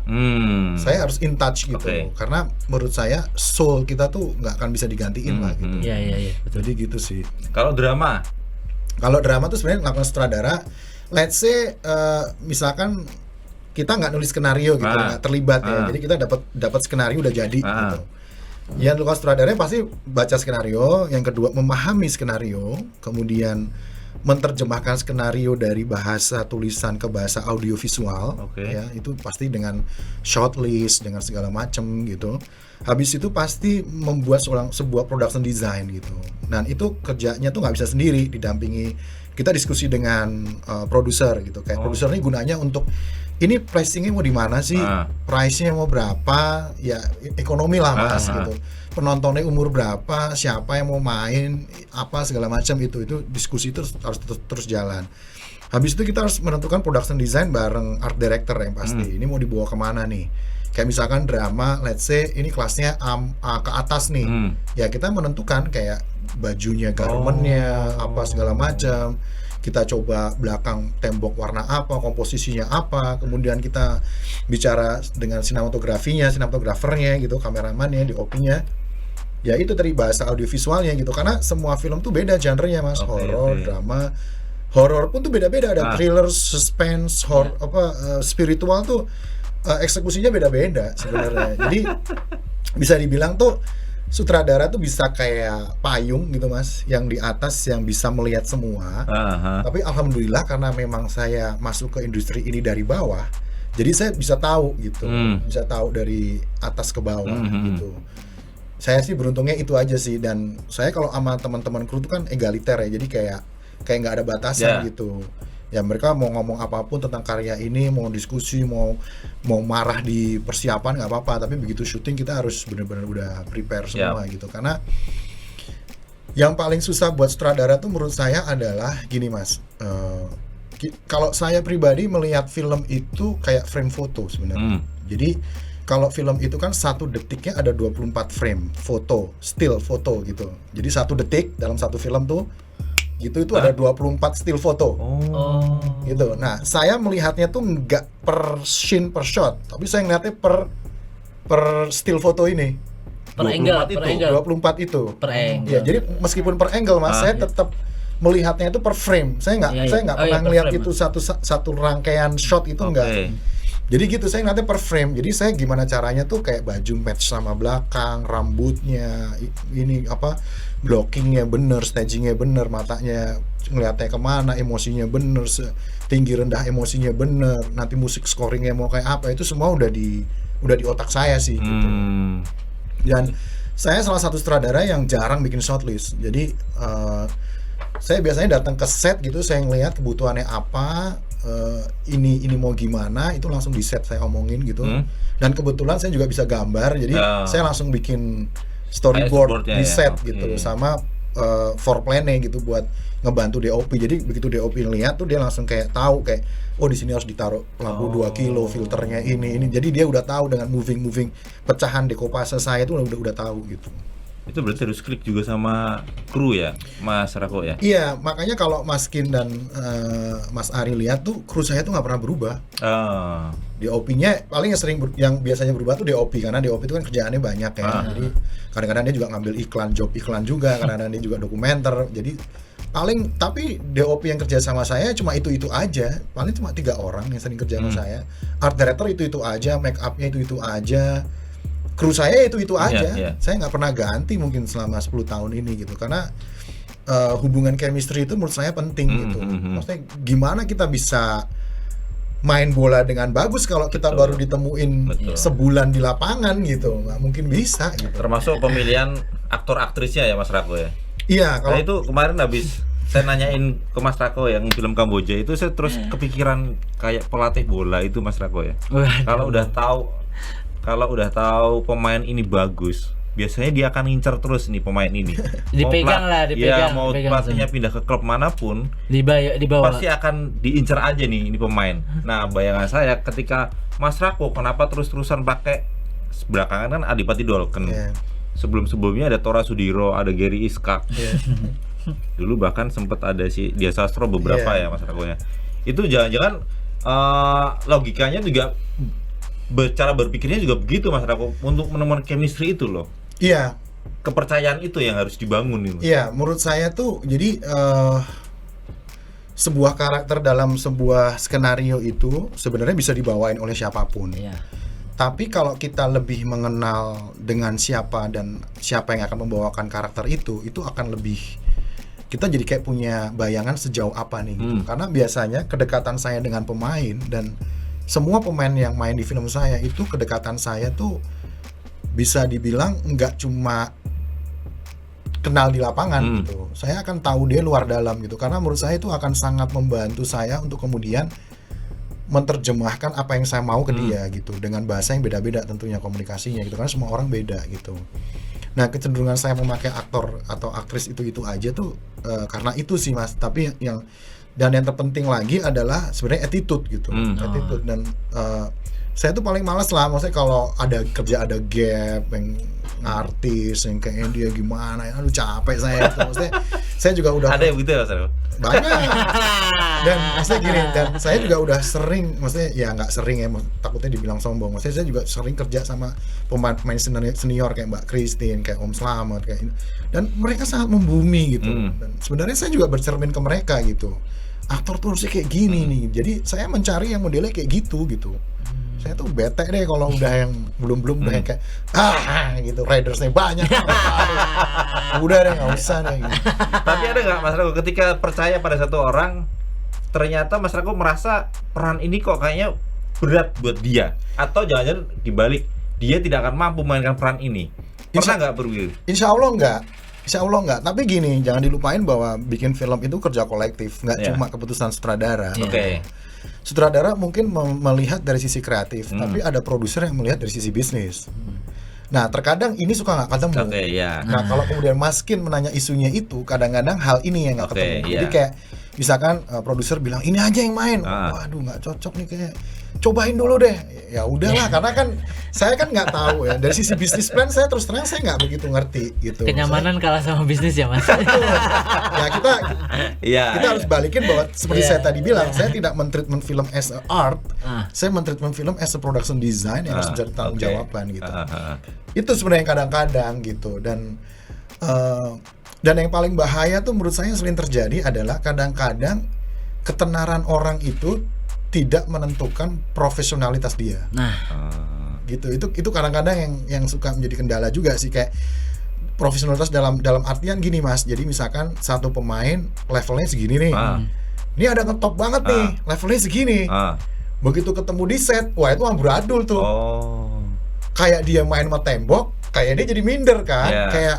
Saya harus in touch gitu, Oke. karena menurut saya soul kita tuh nggak akan bisa digantiin lah gitu. Iya, betul. Jadi gitu sih. Kalau drama? Kalau drama tuh sebenarnya ngelakuin sutradara. Let's say misalkan kita nggak nulis skenario gitu, nggak terlibat ya. Jadi kita dapat skenario udah jadi gitu. Yang dilakukan sutradaranya pasti baca skenario, yang kedua memahami skenario, kemudian menerjemahkan skenario dari bahasa tulisan ke bahasa audiovisual. Oke. Ya, itu pasti dengan shortlist, dengan segala macam gitu. Habis itu pasti membuat sebuah production design gitu. Dan itu kerjanya tuh nggak bisa sendiri, didampingi. Kita diskusi dengan produser gitu. Kayak produser ini gunanya untuk ini pricingnya mau di mana sih, price-nya mau berapa, ya ekonomi lah Mas gitu. Penontonnya umur berapa, siapa yang mau main, apa segala macam itu diskusi terus harus terus jalan. Habis itu kita harus menentukan production design bareng art director yang pasti. Ini mau dibawa kemana nih? Kayak misalkan drama, let's say ini kelasnya ke atas nih. Ya kita menentukan kayak bajunya, garmentnya, apa segala macam. Kita coba belakang tembok warna apa, komposisinya apa, kemudian kita bicara dengan sinematografernya gitu, kameramannya, DOP-nya. Ya itu dari bahasa audiovisualnya gitu, karena semua film tuh beda genre-nya Mas, horor, drama. Horor pun tuh beda-beda, ada thriller, suspense, spiritual tuh eksekusinya beda-beda sebenarnya. Jadi bisa dibilang tuh sutradara tuh bisa kayak payung gitu Mas, yang di atas yang bisa melihat semua. Tapi alhamdulillah karena memang saya masuk ke industri ini dari bawah, jadi saya bisa tahu gitu, bisa tahu dari atas ke bawah gitu. Saya sih beruntungnya itu aja sih, dan saya kalau sama teman-teman kru tuh kan egaliter ya, jadi kayak nggak ada batasan gitu. Ya mereka mau ngomong apapun tentang karya ini, mau diskusi, mau marah di persiapan nggak apa-apa, tapi begitu syuting kita harus benar-benar udah prepare semua gitu. Karena yang paling susah buat sutradara tuh menurut saya adalah gini Mas, kalau saya pribadi melihat film itu kayak frame foto sebenarnya. Jadi kalau film itu kan 1 detiknya ada 24 frame foto, still foto gitu. Jadi 1 detik dalam satu film tuh gitu itu ada 24 still foto. Gitu. Nah, saya melihatnya tuh nggak per scene per shot, tapi saya ngeliatnya per still foto ini. Per angle. 24 itu. Per angle. Ya, jadi meskipun per angle Mas, saya tetap melihatnya itu per frame. Saya nggak pernah ngelihat itu satu rangkaian shot itu enggak. Jadi gitu, saya ngeliatnya per frame. Jadi saya gimana caranya tuh kayak baju match sama belakang, rambutnya, ini apa, blockingnya bener, stagingnya bener, matanya ngeliatnya kemana, emosinya bener, tinggi rendah emosinya bener, nanti musik scoringnya mau kayak apa, itu semua udah di otak saya sih gitu. Dan saya salah satu sutradara yang jarang bikin shortlist. Jadi saya biasanya datang ke set gitu, saya ngelihat kebutuhannya apa, ini mau gimana, itu langsung di set saya omongin gitu. Dan kebetulan saya juga bisa gambar, jadi saya langsung bikin storyboard di set gitu, sama floor plan-nya gitu buat ngebantu DOP. Jadi begitu DOP lihat tuh dia langsung kayak tahu kayak, oh di sini harus ditaruh lampu 2 kilo, filternya ini. Jadi dia udah tahu dengan moving pecahan dekopase saya itu udah tahu gitu. Itu berarti harus klik juga sama kru ya, Mas Rako ya? Iya, makanya kalau Mas Kin dan Mas Ari lihat tuh kru saya tuh nggak pernah berubah. DOP-nya paling yang biasanya berubah tuh DOP, karena DOP itu kan kerjaannya banyak ya. Jadi kadang-kadang dia juga ngambil job iklan juga, kadang-kadang dia juga dokumenter. Jadi tapi DOP yang kerja sama saya cuma itu aja. Paling cuma 3 orang yang sering kerja sama saya. Art director itu aja, make up-nya itu aja. Kru saya itu aja. Saya nggak pernah ganti mungkin selama 10 tahun ini gitu, karena hubungan chemistry itu menurut saya penting gitu. Maksudnya gimana kita bisa main bola dengan bagus kalau kita baru ditemuin sebulan di lapangan gitu, nggak mungkin bisa gitu. Termasuk pemilihan aktor-aktrisnya ya Mas Rako ya? Iya, kalau itu kemarin habis saya nanyain ke Mas Rako yang film Kamboja itu, saya terus kepikiran kayak pelatih bola itu Mas Rako ya. Kalau udah tahu pemain ini bagus, biasanya dia akan ngincer terus nih pemain ini. dipegang. Mau pelatihnya pindah ke klub manapun, dibawa. Pasti akan diincer aja nih ini pemain. Nah, bayangan saya ketika Mas Rako kenapa terus-terusan pakai, belakangan kan Adipati Dolken. Sebelum-sebelumnya ada Tora Sudiro, ada Gary Iskak. Dulu bahkan sempat ada si Dia Sastro beberapa ya Mas Rako ya. Itu jangan-jangan logikanya juga, cara berpikirnya juga begitu Mas Rako, untuk menemukan chemistry itu loh. Iya. Kepercayaan itu yang harus dibangun itu. Iya, menurut saya tuh jadi sebuah karakter dalam sebuah skenario itu sebenarnya bisa dibawain oleh siapapun. Iya. Tapi kalau kita lebih mengenal dengan siapa dan siapa yang akan membawakan karakter itu akan lebih, kita jadi kayak punya bayangan sejauh apa nih gitu. Karena biasanya kedekatan saya dengan pemain dan semua pemain yang main di film saya itu, kedekatan saya tuh bisa dibilang nggak cuma kenal di lapangan gitu. Saya akan tahu dia luar dalam gitu, karena menurut saya itu akan sangat membantu saya untuk kemudian menerjemahkan apa yang saya mau ke dia gitu, dengan bahasa yang beda-beda tentunya komunikasinya gitu, karena semua orang beda gitu. Nah, kecenderungan saya memakai aktor atau aktris itu aja tuh karena itu sih Mas. Tapi yang terpenting lagi adalah sebenarnya attitude gitu. Attitude. Dan saya tuh paling males lah, maksudnya kalau ada gap yang artis yang kayak dia gimana, aduh capek saya gitu. Maksudnya saya juga udah ada yang gitu ya Mas? Banyak. Dan maksudnya gini, dan saya juga udah sering, maksudnya ya nggak sering ya, takutnya dibilang sombong. Maksudnya saya juga sering kerja sama pemain senior kayak Mbak Christine, kayak Om Slamet kayak ini. Dan mereka sangat membumi gitu. Dan sebenarnya saya juga bercermin ke mereka gitu. Aktor tuh harusnya kayak gini nih. Jadi saya mencari yang modelnya kayak gitu. Saya tuh bete deh kalau udah yang belum udah yang kayak gitu, ridersnya banyak. Udah deh, nggak usah deh gitu. Tapi ada nggak Mas Rako ketika percaya pada satu orang, ternyata Mas Rako merasa peran ini kok kayaknya berat buat dia, atau jangan-jangan dibalik, dia tidak akan mampu memainkan peran ini? Pernah nggak berpikir? Insya Allah enggak. Tapi gini, jangan dilupain bahwa bikin film itu kerja kolektif, nggak cuma keputusan sutradara. Sutradara mungkin melihat dari sisi kreatif, tapi ada produser yang melihat dari sisi bisnis. Nah, terkadang ini suka nggak ketemu. Nah, kalau kemudian Mas Kin menanya isunya itu, kadang-kadang hal ini yang nggak ketemu. Jadi kayak misalkan produser bilang ini aja yang main, waduh nggak cocok nih, kayak cobain dulu deh. Ya udahlah, karena kan saya kan nggak tahu ya, dari sisi bisnis plan saya terus terang saya nggak begitu ngerti gitu. Kenyamanan kalah sama bisnis ya Mas. Ya kita harus balikin bahwa seperti saya tadi bilang, saya tidak men-treatment film as a art, saya men-treatment film as a production design yang harus menjadi tanggung jawaban gitu. Itu sebenarnya kadang-kadang gitu. Dan Dan yang paling bahaya tuh menurut saya sering terjadi adalah kadang-kadang ketenaran orang itu tidak menentukan profesionalitas dia. Nah, Gitu. Itu kadang-kadang yang suka menjadi kendala juga sih, kayak profesionalitas dalam artian gini Mas. Jadi misalkan satu pemain levelnya segini nih. Ini ada ngetop banget nih, levelnya segini. Begitu ketemu di set, wah itu amburadul tuh. Kayak dia main sama tembok, kayak dia jadi minder kan. Yeah. Kayak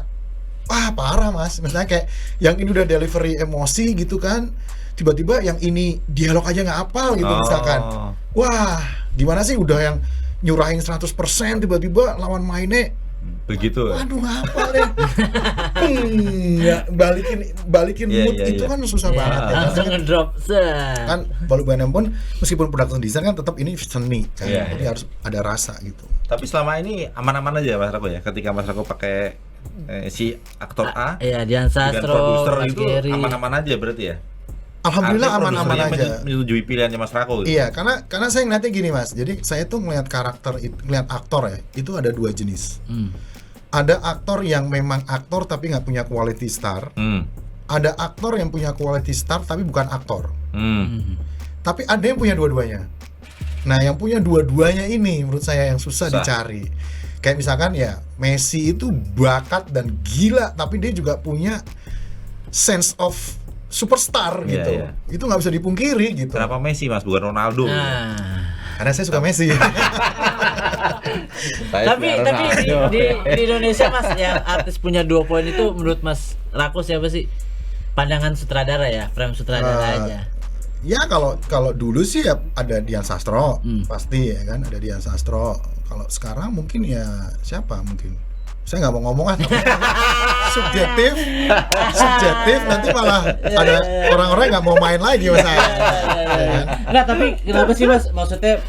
wah parah Mas. Misalnya kayak yang ini udah delivery emosi gitu kan, tiba-tiba yang ini dialog aja nggak hafal gitu misalkan. Wah, gimana sih udah yang nyurahin 100% tiba-tiba lawan mainnya begitu. waduh nggak hafal deh. Ya, balikin Iya, mood iya, itu iya. kan susah banget ya. langsung ngedrop. Kan bagaimanapun pun meskipun production design kan tetap ini seni kan. Iya, Jadi iya. harus ada rasa gitu. Tapi selama ini aman-aman aja Mas Rako ya. Ketika Mas Rako pakai si aktor A Iya, Dian dengan Sastro, produser Mas itu Gary. aman-aman aja berarti ya. Alhamdulillah Artinya aman-aman produsernya aja. menyetujui pilihannya Mas Rako gitu. Iya, karena saya ngeliatnya gini Mas. Jadi saya tuh ngeliat karakter itu, ngeliat aktor ya. Itu ada dua jenis. Ada aktor yang memang aktor tapi nggak punya quality star. Ada aktor yang punya quality star tapi bukan aktor. Tapi ada yang punya dua-duanya. Nah, yang punya dua-duanya ini menurut saya yang susah dicari. Kayak misalkan ya Messi itu bakat dan gila, tapi dia juga punya sense of superstar Iya, gitu. iya. Itu nggak bisa dipungkiri gitu. Kenapa Messi Mas bukan Ronaldo? Nah, Karena saya suka Messi. tapi di Indonesia Mas, yang artis punya 2 poin itu menurut Mas Rako siapa sih? Pandangan sutradara ya, frame sutradara aja. Ya kalau dulu sih ya ada Dian Sastro, pasti ya kan ada Dian Sastro. Kalau sekarang mungkin ya siapa mungkin? Saya nggak mau ngomong kan. subjektif nanti malah ada orang-orang nggak mau main lagi sama saya. Enggak, tapi kenapa sih Mas? Maksudnya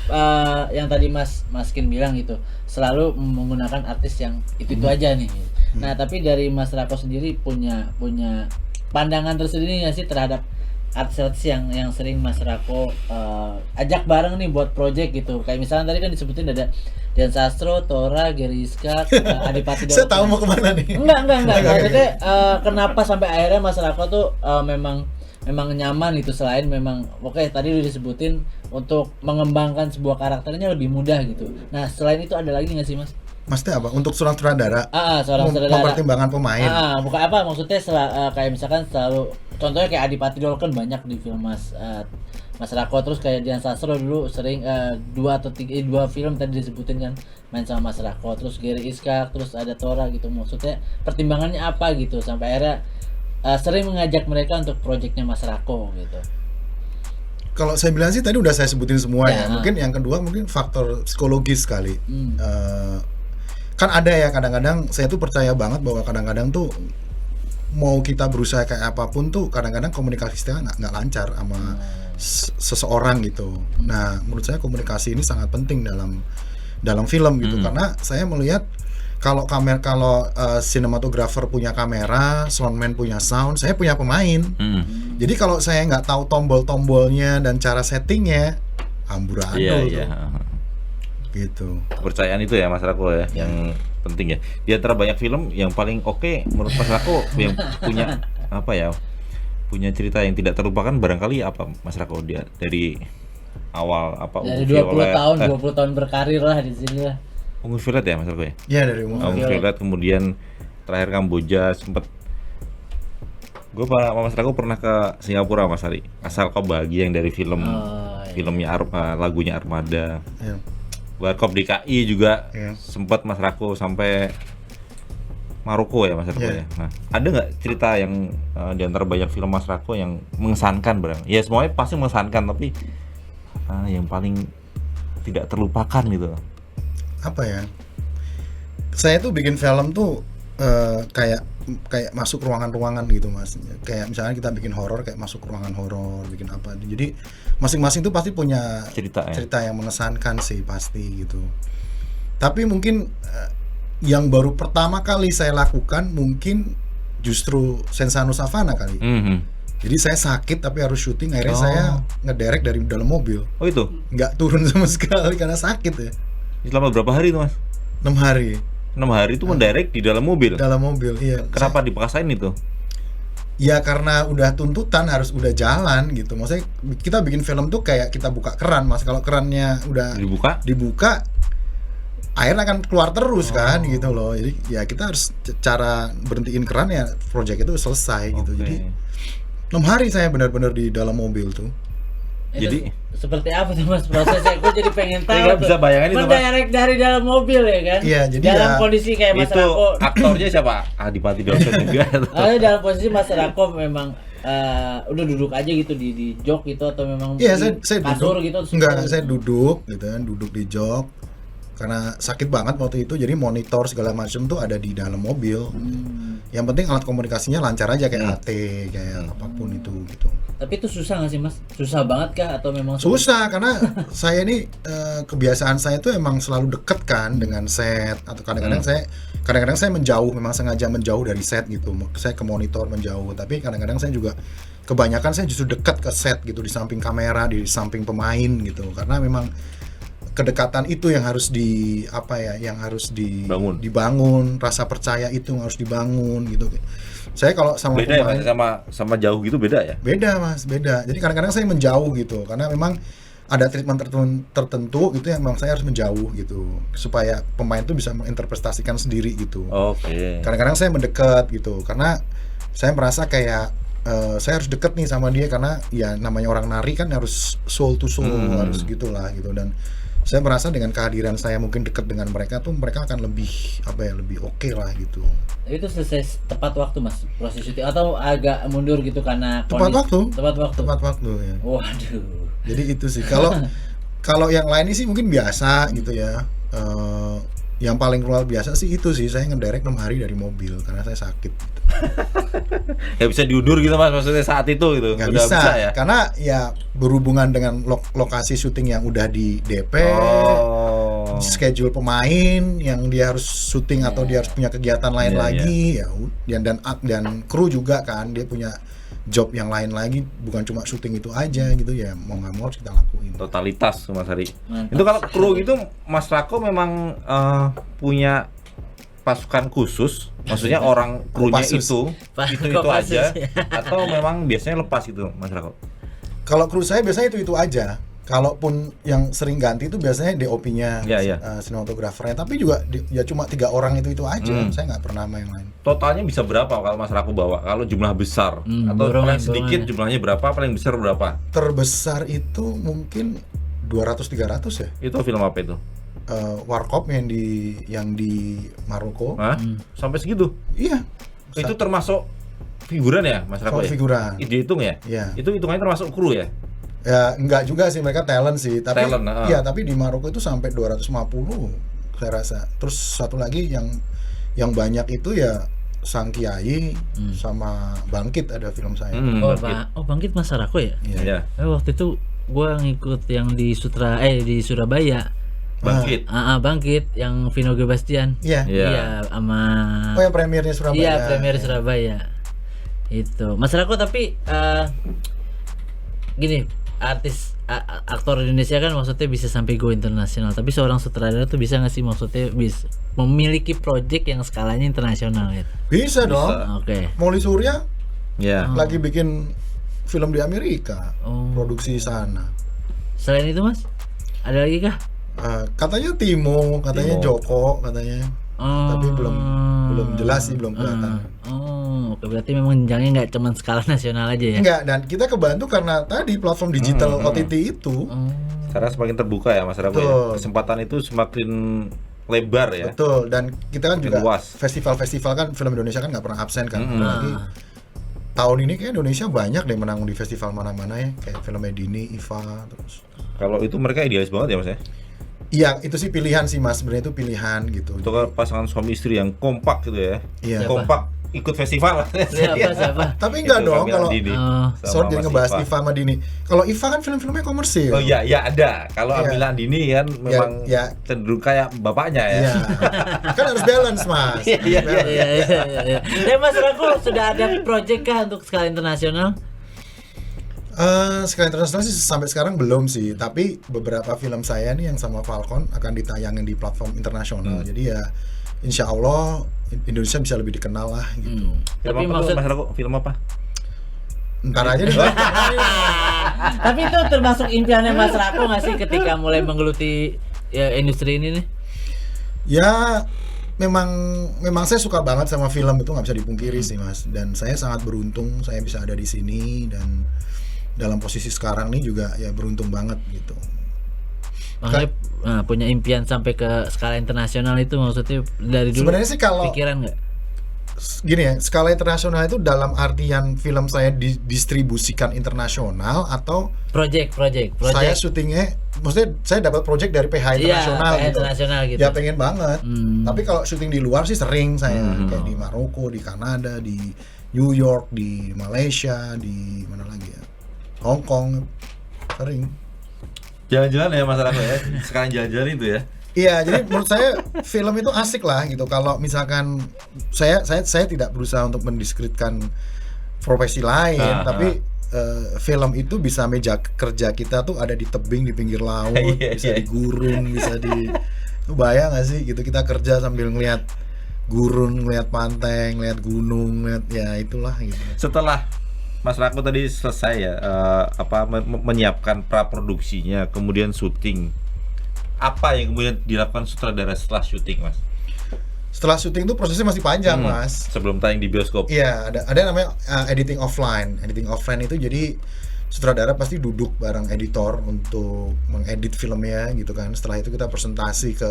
yang tadi Mas Kin bilang gitu, selalu menggunakan artis yang itu aja nih. Nah, tapi dari Mas Rako sendiri punya pandangan tersendiri nggak sih terhadap artis-artis yang sering Mas Rako ajak bareng nih buat project gitu. Kayak misalnya tadi kan disebutin ada Dian Sastro, Tora, Gary Iskak, Adipati Dolken. Saya tahu mau kemana nih. Enggak. Maksudnya kenapa sampai akhirnya Mas Rako tuh memang nyaman gitu, selain memang oke tadi udah disebutin untuk mengembangkan sebuah karakternya lebih mudah gitu. Nah, selain itu ada lagi nggak sih Mas? Maksudnya apa? Untuk sutradara? Seorang sutradara. Mempertimbangkan pemain. Bukan apa maksudnya kayak misalkan selalu contohnya kayak Adipati Dolken banyak di film Mas Rako, terus kayak Dian Sastro dulu sering 2 atau 3 film tadi disebutin kan main sama Mas Rako, terus Gary Iskak, terus ada Tora gitu. Maksudnya pertimbangannya apa gitu sampai akhirnya sering mengajak mereka untuk proyeknya Mas Rako gitu. Kalau saya bilang sih tadi udah saya sebutin semua ya. Ya. Mungkin yang kedua mungkin faktor psikologis kali. Kan ada ya kadang-kadang saya tuh percaya banget bahwa kadang-kadang tuh mau kita berusaha kayak apapun tuh kadang-kadang komunikasi kita nggak lancar sama seseorang gitu. Nah, menurut saya komunikasi ini sangat penting dalam film gitu, karena saya melihat kalau sinematografer punya kamera, soundman punya sound, saya punya pemain. Jadi kalau saya nggak tahu tombol-tombolnya dan cara settingnya, amburadul tuh. Gitu. Kepercayaan itu ya Mas Rako ya, yang penting ya. Di antara banyak film yang paling oke menurut Mas Rako yang punya apa ya? Punya cerita yang tidak terlupakan barangkali apa Mas Rako, dia dari awal apa Dari 20 tahun berkarir lah di sini lah. Ungu Violet ya Mas Rako ya? Iya, dari umum. Ungu Violet, kemudian terakhir Kamboja, sempet gue sama Mas Rako pernah ke Singapura Mas Ari. Asal Kau Bahagia yang dari film filmnya lagunya Armada. Iya. Warkop DKI juga Iya. sempat Mas Rako sampai Maroko ya Mas Rako Iya. ya. Nah, ada nggak cerita yang di antara banyak film Mas Rako yang mengesankan barang? Ya semuanya pasti mengesankan, tapi yang paling tidak terlupakan gitu. Apa ya? Saya tuh bikin film tuh kayak masuk ruangan-ruangan gitu Mas. Kayak misalnya kita bikin horor, kayak masuk ruangan horor, bikin apa. Jadi masing-masing tuh pasti punya cerita yang mengesankan sih pasti gitu. Tapi mungkin yang baru pertama kali saya lakukan mungkin justru Sensano Savana kali. Jadi saya sakit tapi harus syuting, akhirnya saya ngederek dari dalam mobil. Oh itu? Nggak turun sama sekali karena sakit ya. Selama berapa hari itu Mas? 6 hari. 6 hari itu mendirect di dalam mobil? Dalam mobil, iya. Kenapa dipaksain itu? Ya karena udah tuntutan harus udah jalan gitu. Maksudnya kita bikin film tuh kayak kita buka keran, Mas. Kalau kerannya udah dibuka air akan keluar terus kan gitu loh. Jadi ya kita harus cara berhentiin keran ya project itu selesai gitu. Jadi 6 hari saya benar-benar di dalam mobil tuh. Jadi seperti apa tuh Mas prosesnya? Gue jadi pengen tahu. Nggak bisa bayangin itu, Mas. Mendirect dari dalam mobil ya kan? Iya, jadi dalam ya, kondisi kayak Mas itu Rako. aktornya siapa? Adipati Dolken juga. Dalam posisi Mas Rako memang udah duduk aja gitu di jok gitu atau memang Iya, saya kasur duduk. gitu? Enggak, saya duduk gitu kan, duduk di jok. Karena sakit banget waktu itu, jadi monitor segala macam tuh ada di dalam mobil. Yang penting alat komunikasinya lancar aja kayak HT, kayak apapun itu gitu. Tapi itu susah nggak sih Mas? Susah banget kah atau memang Susah karena saya ini kebiasaan saya tuh emang selalu deket kan dengan set, atau kadang-kadang saya menjauh, memang sengaja menjauh dari set gitu. Saya ke monitor menjauh, tapi kadang-kadang saya juga kebanyakan saya justru dekat ke set gitu, di samping kamera, di samping pemain gitu. Karena memang kedekatan itu yang harus dibangun, rasa percaya itu yang harus dibangun gitu. Saya kalau sama beda pemain, ya Mas, sama jauh gitu beda ya? Beda Mas, beda. Jadi kadang-kadang saya menjauh gitu karena memang ada treatment tertentu gitu yang memang saya harus menjauh gitu supaya pemain itu bisa menginterpretasikan sendiri gitu. Kadang-kadang saya mendekat gitu karena saya merasa kayak saya harus deket nih sama dia karena ya namanya orang nari kan harus soul to soul, harus gitulah gitu. Dan saya merasa dengan kehadiran saya mungkin dekat dengan mereka tuh mereka akan lebih lebih oke lah gitu. Itu selesai tepat waktu Mas proses syuting atau agak mundur gitu karena Tepat waktu ya. Waduh. Jadi itu sih. Kalau yang lain sih mungkin biasa gitu ya. Yang paling luar biasa sih itu sih, saya ngedirect 6 hari dari mobil karena saya sakit gitu. Gak bisa diundur gitu Mas, maksudnya saat itu gitu? Nggak bisa ya? Karena ya berhubungan dengan lokasi syuting yang udah di DP, schedule pemain yang dia harus syuting atau dia harus punya kegiatan lain lagi. Ya, dan kru juga kan, dia punya job yang lain lagi, bukan cuma syuting itu aja gitu ya, mau nggak mau harus kita lakuin. Totalitas Mas Hari. Itu kalau kru itu Mas Rako memang punya pasukan khusus, maksudnya orang krunya itu aja, atau memang biasanya lepas gitu Mas Rako? Kalau kru saya biasanya itu aja. Kalaupun yang sering ganti itu biasanya DOP-nya, sinematografernya, tapi juga ya cuma 3 orang itu aja. Saya nggak pernah sama yang lain. Totalnya bisa berapa kalau Mas Rako bawa? Kalau jumlah besar atau paling sedikit jumlahnya berapa? Paling besar berapa? Terbesar itu mungkin 200-300 ya. Itu film apa itu? Warkop yang di Maroko. Sampai segitu? Iya. Itu termasuk figuran ya Mas Rako? Figuran. Dihitung ya? Iya. Itu hitungannya termasuk kru ya? Ya enggak juga sih, mereka talent sih, tapi iya, tapi di Maroko itu sampai 250 saya rasa. Terus satu lagi yang banyak itu ya Sang Kiai sama Bangkit, ada film saya. Bangkit Mas Rako ya? Iya. Waktu itu gua ngikut yang di Surabaya. Bangkit. Bangkit yang Vino Gebastian. Iya, sama yang premiernya Surabaya. Iya, premier Surabaya. Itu. Mas Rako tapi gini, aktor Indonesia kan maksudnya bisa sampai go internasional, tapi seorang sutradara tuh bisa nggak sih maksudnya bisa memiliki project yang skalanya internasional gitu? Bisa dong. Oke. Molly Surya lagi bikin film di Amerika, produksi sana. Selain itu Mas, ada lagi kah? Katanya Timo, katanya Joko, katanya. Tapi belum jelas sih, belum kelihatan. Berarti memang jenjangnya nggak cuma skala nasional aja ya? Enggak, dan kita kebantu karena tadi platform digital OTT itu. Sekarang semakin terbuka ya Mas Rako ya? Kesempatan itu semakin lebar ya. Betul, dan kita kan juga luas. Festival-festival kan film Indonesia kan nggak pernah absen kan. Apalagi tahun ini kayak Indonesia banyak deh menang di festival mana-mana ya, kayak film Medini, Iva terus. Kalau itu mereka idealis banget ya Mas ya? Iya, itu sih pilihan sih Mas, sebenarnya itu pilihan gitu. Untuk pasangan suami istri yang kompak gitu ya. Iya. Kompak ikut festival. Siapa? Tapi enggak dong kalau sorry jadi ngebahas Iva sama Dini. Kalau Iva kan film-filmnya komersil. Oh iya ada. Kalau Amila Dini kan memang cenderung kayak bapaknya ya. Iya. Kan harus balance Mas. Iya. Mas Rako sudah ada project kah untuk skala internasional? Skala internasional sih sampai sekarang belum sih, tapi beberapa film saya nih yang sama Falcon akan ditayangin di platform internasional. Jadi ya insya Allah Indonesia bisa lebih dikenal lah gitu. Film apa Mas Rako? Film apa? Ntar aja deh. Tapi itu termasuk impiannya Mas Rako nggak sih ketika mulai menggeluti ya, industri ini nih? Ya memang saya suka banget sama film, itu nggak bisa dipungkiri sih Mas, dan saya sangat beruntung saya bisa ada di sini, dan dalam posisi sekarang nih juga ya beruntung banget gitu. Makanya punya impian sampai ke skala internasional itu maksudnya dari dulu Sebenarnya sih kalau pikiran nggak? gini ya, skala internasional itu dalam artian film saya didistribusikan internasional atau Project. saya syutingnya, maksudnya saya dapat project dari PH internasional PH gitu. internasional gitu. Ya pengen banget. Tapi kalau syuting di luar sih sering saya, kayak di Maroko, di Kanada, di New York, di Malaysia, di mana lagi ya, Hong Kong, sering. Jalan-jalan ya masyarakat ya. Sekarang jalan-jalan itu ya. Iya, jadi menurut saya film itu asik lah gitu. Kalau misalkan saya tidak berusaha untuk mendiskreditkan profesi lain, tapi film itu bisa meja kerja kita tuh ada di tebing, di pinggir laut, bisa di gurun, bisa di, bayang nggak sih gitu kita kerja sambil ngeliat gurun, ngeliat pantai, ngeliat gunung, ngeliat ya itulah gitu. Setelah Mas Rako tadi selesai ya menyiapkan praproduksinya, kemudian syuting. Apa yang kemudian dilakukan sutradara setelah syuting, Mas? Setelah syuting itu prosesnya masih panjang, Mas. Sebelum tayang di bioskop. Iya, ada namanya editing offline. Editing offline itu jadi sutradara pasti duduk bareng editor untuk mengedit filmnya gitu kan. Setelah itu kita presentasi ke.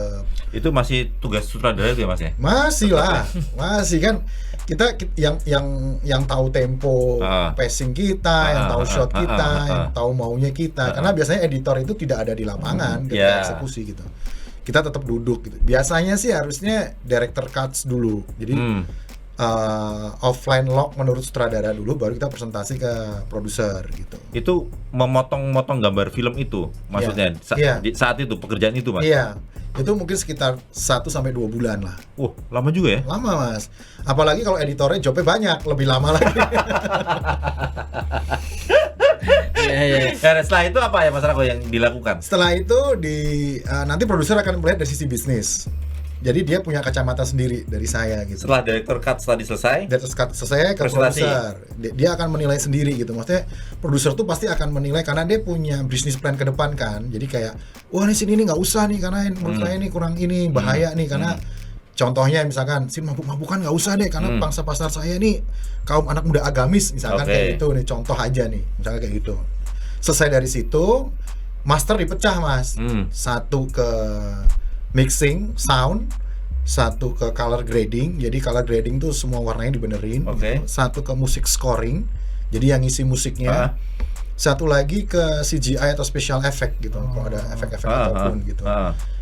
Itu masih tugas sutradara itu ya, Mas ya? Masih lah, masih kan kita yang tahu tempo pacing kita, yang tahu shot kita, yang tahu maunya kita. Karena biasanya editor itu tidak ada di lapangan ketika eksekusi gitu. Kita tetap duduk gitu. Biasanya sih harusnya director cuts dulu. Jadi offline lock menurut sutradara dulu, baru kita presentasi ke produser gitu. Itu memotong-motong gambar film itu maksudnya saat itu pekerjaan itu, Mas? Iya. Itu mungkin sekitar 1-2 bulan lah. Lama juga ya? Lama, Mas. Apalagi kalau editornya jobnya banyak, lebih lama lagi. Iya. Nah, setelah itu apa ya Mas Rako yang dilakukan? Setelah itu nanti produser akan melihat dari sisi bisnis. Jadi dia punya kacamata sendiri dari saya gitu. Setelah director cut tadi selesai, ke produser, dia akan menilai sendiri gitu. Maksudnya produser tuh pasti akan menilai karena dia punya bisnis plan ke depan kan. Jadi kayak, wah ini sini nggak usah nih karena menurut saya ini kurang ini bahaya nih karena contohnya misalkan sin mabuk-mabukan nggak usah deh karena pangsa pasar saya nih kaum anak muda agamis misalkan kayak gitu nih, contoh aja nih misalkan kayak gitu. Selesai dari situ master dipecah, Mas. Satu ke mixing, sound, satu ke color grading. Jadi color grading tuh semua warnanya dibenerin. Gitu. Satu ke musik scoring. Jadi yang ngisi musiknya. Satu lagi ke CGI atau special effect gitu. Kalau ada efek-efek apapun gitu.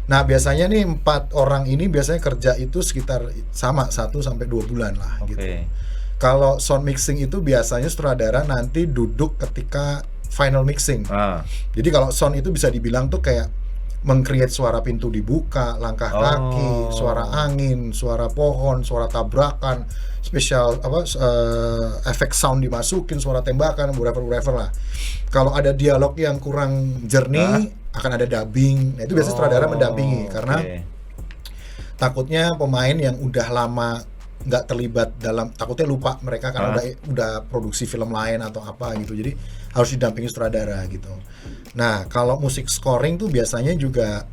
Nah, biasanya nih 4 orang ini biasanya kerja itu sekitar sama 1-2 bulan lah gitu. Kalau sound mixing itu biasanya sutradara nanti duduk ketika final mixing. Jadi kalau sound itu bisa dibilang tuh kayak meng-create suara pintu dibuka, langkah kaki, suara angin, suara pohon, suara tabrakan, spesial efek sound dimasukin, suara tembakan, whatever lah. Kalau ada dialog yang kurang jernih, akan ada dubbing. Nah, itu biasanya sutradara mendampingi karena takutnya pemain yang udah lama nggak terlibat dalam, takutnya lupa mereka karena udah produksi film lain atau apa gitu. Jadi harus didampingi sutradara gitu. Nah, kalau musik scoring tuh biasanya juga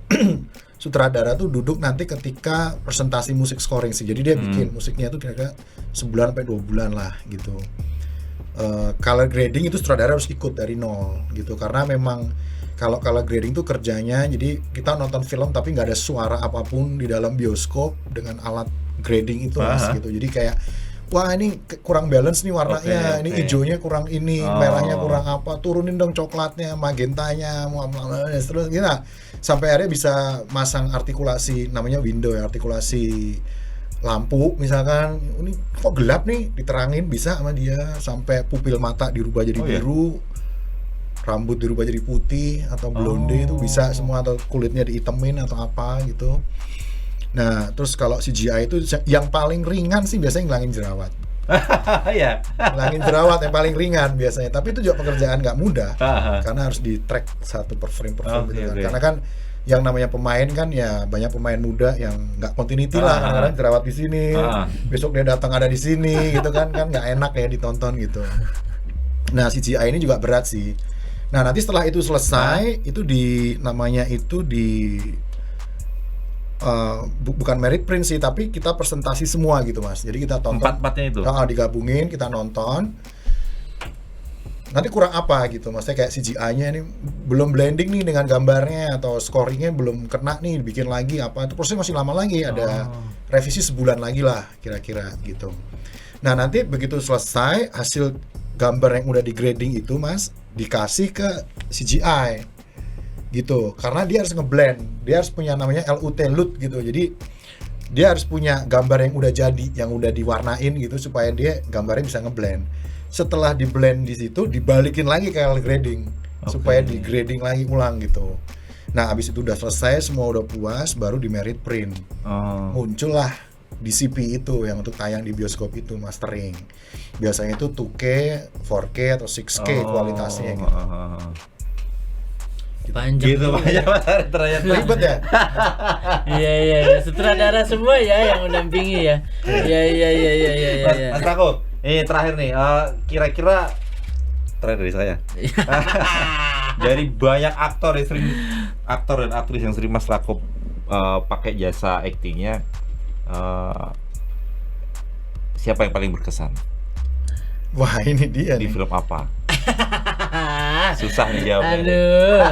sutradara tuh duduk nanti ketika presentasi musik scoring sih. Jadi dia bikin musiknya tuh kira-kira 1-2 bulan lah gitu. Color grading itu sutradara harus ikut dari nol gitu. Karena memang kalau color grading tuh kerjanya, jadi kita nonton film tapi nggak ada suara apapun di dalam bioskop dengan alat grading itu Mas gitu. Jadi kayak wah ini kurang balance nih warnanya, ini hijaunya kurang ini, merahnya kurang apa, turunin dong coklatnya, magentanya, terus gitu. Sampai akhirnya bisa masang artikulasi, namanya window ya, artikulasi lampu misalkan, ini kok gelap nih, diterangin bisa sama dia, sampai pupil mata dirubah jadi biru, rambut dirubah jadi putih atau blonde itu bisa semua, atau kulitnya diitemin atau apa gitu. Nah, terus kalau CGI itu yang paling ringan sih biasanya ngilangin jerawat. Ngilangin jerawat yang paling ringan biasanya. Tapi itu juga pekerjaan nggak mudah karena harus di track satu per frame gitu kan. Karena kan yang namanya pemain kan ya banyak pemain muda yang nggak continuity lah, kadang-kadang jerawat di sini, besok dia datang ada di sini gitu kan nggak enak ya ditonton gitu. Nah, CGI ini juga berat sih. Nah, nanti setelah itu selesai, itu namanya itu bukan merit print sih, tapi kita presentasi semua gitu Mas. Jadi kita tonton Empat-empatnya itu. digabungin, kita nonton. Nanti kurang apa gitu, maksudnya kayak CGI-nya ini belum blending nih dengan gambarnya atau scoringnya belum kena nih, bikin lagi apa, itu prosesnya masih lama lagi, ada revisi sebulan lagi lah kira-kira gitu. Nah nanti begitu selesai hasil gambar yang udah di grading itu Mas, dikasih ke CGI gitu, karena dia harus ngeblend, dia harus punya namanya LUT gitu, jadi dia harus punya gambar yang udah jadi, yang udah diwarnain gitu supaya dia gambarnya bisa ngeblend. Setelah di blend di situ dibalikin lagi ke grading supaya di grading lagi ulang gitu. Nah abis itu udah selesai, semua udah puas, baru di merit print. Muncullah DCP itu yang untuk tayang di bioskop itu mastering. Biasanya itu 2K, 4K atau 6K kualitasnya gitu. Panjang Gitu banyak ternyata. Ribet ya? Iya. Sutradara semua ya yang mendampingi ya. Iya. Mas Rako, ini terakhir nih, kira-kira terakhir dari saya. Dari banyak aktor dan aktris yang sering Mas Rako pakai jasa aktingnya, siapa yang paling berkesan? Wah ini dia Di nih. film apa? Susah nih jawabnya. Aduh.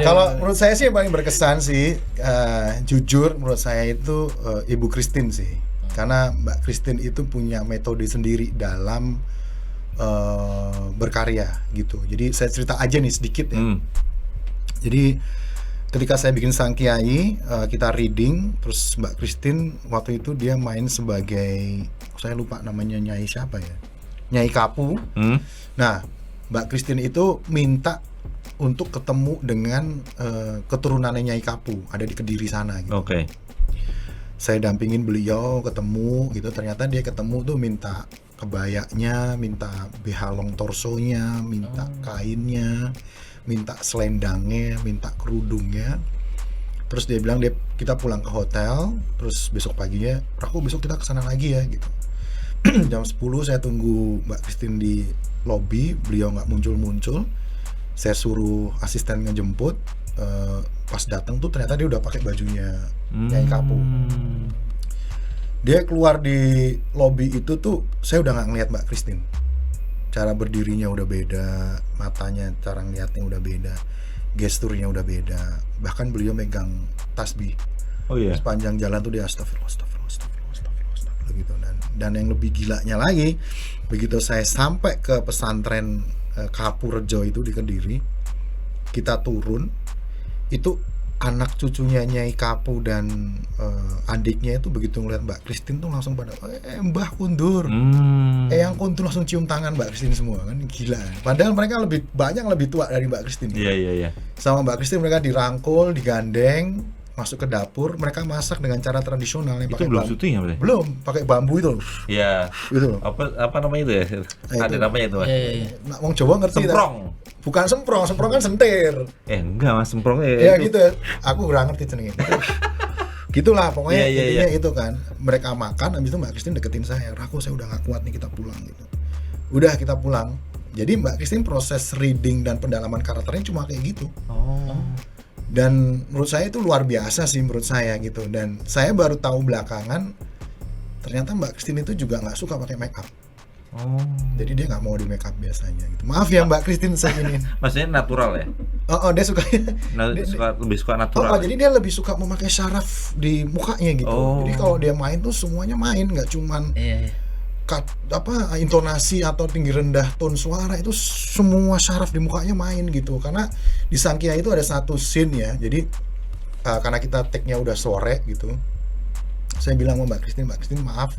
Kalau menurut saya sih yang paling berkesan sih, jujur menurut saya itu Ibu Christine sih. Karena Mbak Christine itu punya metode sendiri dalam berkarya gitu. Jadi saya cerita aja nih sedikit ya. Jadi ketika saya bikin Sang Kiai, kita reading, terus Mbak Christine waktu itu dia main sebagai, saya lupa namanya Nyai siapa ya, Nyai Kapu. Nah Mbak Christine itu minta untuk ketemu dengan keturunannya Nyai Kapu, ada di Kediri sana gitu. Oke. Saya dampingin beliau ketemu gitu, ternyata dia ketemu tuh minta kebayanya, minta behalong torsonya, minta kainnya, minta selendangnya, minta kerudungnya. Terus dia bilang kita pulang ke hotel, terus besok paginya, Rako besok kita kesana lagi ya gitu. Jam 10 saya tunggu Mbak Christine di lobby, beliau nggak muncul-muncul. Saya suruh asisten ngejemput, pas datang tuh ternyata dia udah pakai bajunya Nyai Kapu. Dia keluar di lobby itu tuh saya udah nggak ngeliat Mbak Christine. Cara berdirinya udah beda, matanya, cara ngeliatnya udah beda, gesturnya udah beda. Bahkan beliau megang tasbih. Oh iya. Sepanjang jalan tuh dia astagfirullah gitu. Dan yang lebih gilanya lagi, begitu saya sampai ke pesantren Kapu Rejo itu di Kediri, kita turun, itu anak cucunya Nyai Kapu dan adiknya itu begitu ngeliat Mbak Christine tuh langsung pada Mbah Kundur, Eyang Kundur, langsung cium tangan Mbak Christine semua kan, gila. Padahal mereka lebih tua dari Mbak Christine. Iya. Sama Mbak Christine mereka dirangkul, digandeng, masuk ke dapur, mereka masak dengan cara tradisional yang Itu pakai belum bambu. syuting ya, Bre? Belum, pakai bambu itu. Iya. Gitu loh. Apa namanya itu ya? Ada namanya itu, Mas. Iya. Nah, wong Jawa ngerti. Semprong. Bukan semprong kan sentir. Enggak, Mas, semprong Ya gitu ya. Aku kurang ngerti jenenge. Gitulah pokoknya Iya. intinya itu kan. Mereka makan, habis itu Mbak Christine deketin saya. Rako, saya udah gak kuat nih, kita pulang gitu. Udah kita pulang. Jadi Mbak Christine proses reading dan pendalaman karakternya cuma kayak gitu. Dan menurut saya itu luar biasa sih menurut saya gitu. Dan saya baru tahu belakangan ternyata Mbak Christine itu juga nggak suka pakai make up. Jadi dia nggak mau di make up biasanya gitu. Maaf ya Mbak Christine saya ini. Maksudnya natural ya? Dia suka. Lebih suka natural. Jadi dia lebih suka memakai syaraf di mukanya gitu. Jadi kalau dia main tuh semuanya main, nggak cuman intonasi atau tinggi rendah tone suara, itu semua syaraf di mukanya main gitu. Karena di Sang Kiai itu ada satu scene ya. Jadi karena kita take-nya udah sore gitu, saya bilang sama Mbak Christine maaf,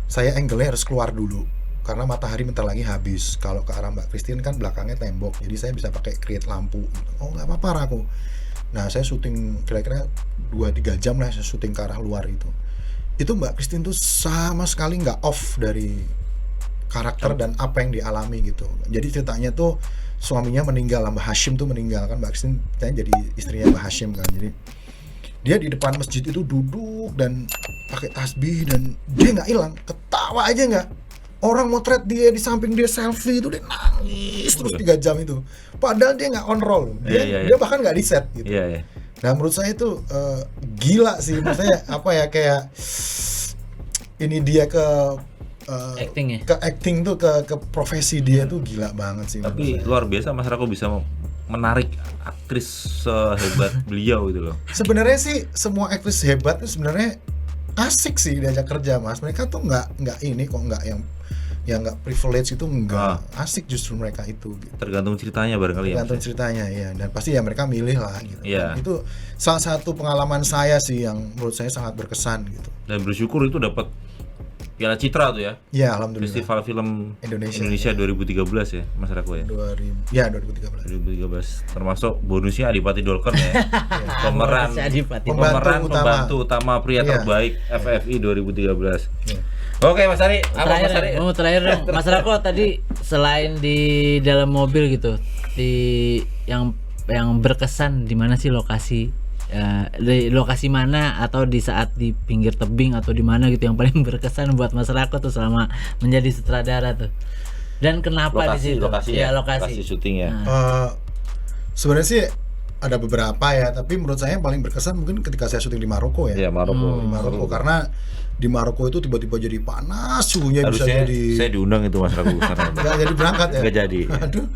saya angle-nya harus keluar dulu karena matahari bentar lagi habis. Kalau ke arah Mbak Christine kan belakangnya tembok, jadi saya bisa pakai create lampu gitu. Oh nggak apa-apa aku. Nah saya syuting kira-kira 2-3 jam lah, saya syuting ke arah luar itu Mbak Christine tuh sama sekali nggak off dari karakter dan apa yang dialami gitu. Jadi ceritanya tuh suaminya meninggal, Mbak Hashim tuh meninggal kan, Mbak Christine jadi istrinya Mbak Hashim kan. Jadi dia di depan masjid itu duduk dan pakai tasbih dan dia nggak hilang, ketawa aja nggak. orang motret dia di samping dia selfie itu dia nangis terus 3 jam itu. Padahal dia nggak on roll, dia bahkan nggak di set gitu. Nah menurut saya itu gila sih, maksudnya apa ya, kayak ini dia ke acting ya? Ke acting tuh, ke profesi dia tuh gila banget sih. Tapi luar biasa Mas Rako bisa menarik aktris sehebat beliau gitu loh. Sebenarnya sih semua aktris hebat tuh sebenarnya asik sih diajak kerja Mas. Mereka tuh nggak ini kok, nggak yang nggak privilege itu, nggak asik justru mereka itu gitu. Tergantung ceritanya barangkali. Tergantung ceritanya ya, dan pasti ya mereka milih lah gitu. Iya. Itu salah satu pengalaman saya sih yang menurut saya sangat berkesan gitu. Dan bersyukur itu dapat Piala Citra tuh ya. Ya alhamdulillah. Festival Film Indonesia 2013 ya Mas Rako ya. 2013. Termasuk bonusnya Adipati Dolken ya. pemeran pembantu utama pria terbaik FFI 2013. Oke Mas Ari, terakhir dong. Mas Rako tadi selain di dalam mobil gitu, di yang berkesan di mana sih lokasi? Di lokasi mana atau di saat di pinggir tebing atau di mana gitu yang paling berkesan buat Mas Rako tuh selama menjadi sutradara tuh? Dan kenapa di situ? Lokasi syuting ya. Sebenarnya sih ada beberapa ya, tapi menurut saya yang paling berkesan mungkin ketika saya syuting di Maroko ya. Iya, Maroko. Di Maroko karena di Maroko itu tiba-tiba jadi panas, suhunya harusnya bisa jadi. Saya diundang itu Mas Ragu karena nggak jadi berangkat ya. Nggak jadi. Aduh.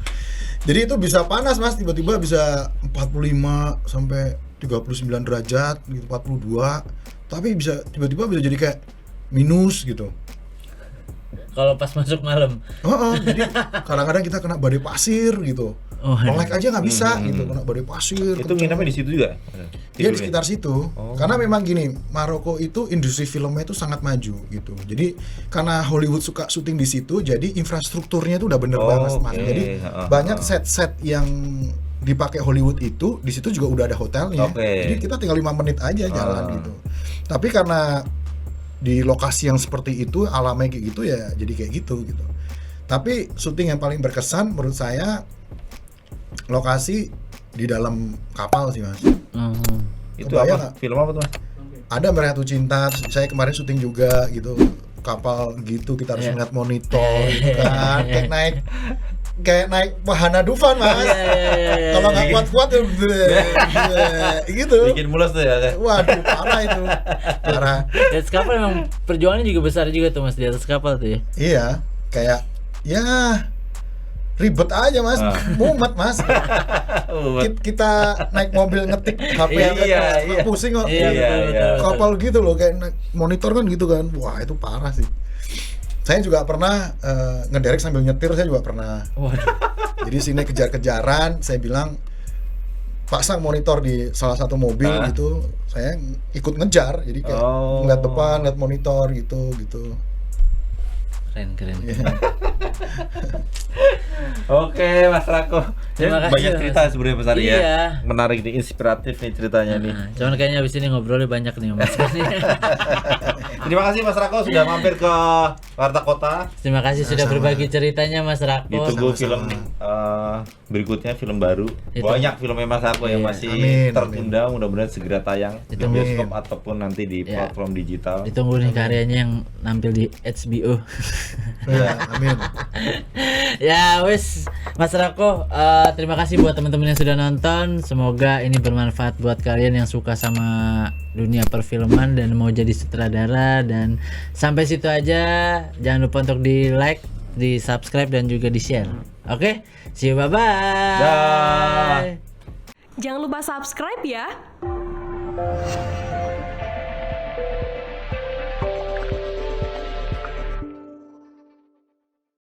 Jadi itu bisa panas Mas, tiba-tiba bisa 45 sampai 39 derajat gitu, 42. Tapi bisa tiba-tiba bisa jadi kayak minus gitu. Kalau pas masuk malam. Jadi kadang-kadang kita kena badai pasir gitu. Melek aja nggak bisa gitu, kena badai pasir. Itu nginepnya di situ juga? Iya di sekitar situ. Karena memang gini, Maroko itu industri filmnya itu sangat maju gitu. Jadi karena Hollywood suka syuting di situ, jadi infrastrukturnya itu udah bener banget Mas. Jadi banyak set-set yang dipakai Hollywood itu di situ juga udah ada hotelnya. Jadi kita tinggal 5 menit aja jalan gitu. Tapi karena di lokasi yang seperti itu, alamnya kayak gitu ya, jadi kayak gitu. Tapi syuting yang paling berkesan menurut saya lokasi di dalam kapal sih Mas. Itu apa? Film apa tuh Mas? Ada Menyatu Cinta. Saya kemarin syuting juga gitu, kapal gitu, kita harus ngeliat monitor gitu kan, kayak naik wahana Dufan Mas. Kalau nggak kuat-kuat ya gitu. Bikin mules tuh ya. Waduh, parah itu. Parah. Di atas kapal memang perjuangannya juga besar juga tuh Mas, di atas kapal tuh ya. Iya, kayak ya ribet aja Mas, mumet Mas. Kita naik mobil ngetik HP pusing kok. Kapal gitu loh, kayak naik monitor kan gitu kan. Wah, itu parah sih. Saya juga pernah ngederek sambil nyetir, saya juga pernah. Jadi sini kejar-kejaran, saya bilang pasang monitor di salah satu mobil gitu, saya ikut ngejar, jadi kayak ngeliat depan, ngeliat monitor gitu. Keren. Oke Mas Rako, banyak cerita Mas. sebenarnya Mas Ari ya. Menarik nih, inspiratif nih ceritanya nih. Cuman kayaknya abis ini ngobrolnya banyak nih Mas. Terima kasih Mas Rako sudah mampir ke Warta Kota. Terima kasih sudah berbagi ceritanya Mas Rako. Ditunggu film berikutnya, film baru. Banyak filmnya Mas Rako yang masih tertunda, mudah-mudahan segera tayang di bioskop ataupun nanti di platform digital. Ditunggu nih karyanya yang nampil di HBO. Amin. Ya wes Mas Rako, terima kasih buat teman-teman yang sudah nonton. Semoga ini bermanfaat buat kalian yang suka sama dunia perfilman dan mau jadi sutradara. Dan sampai situ aja, jangan lupa untuk di like, di subscribe dan juga di share. Oke, see you, bye bye. Jangan lupa subscribe ya.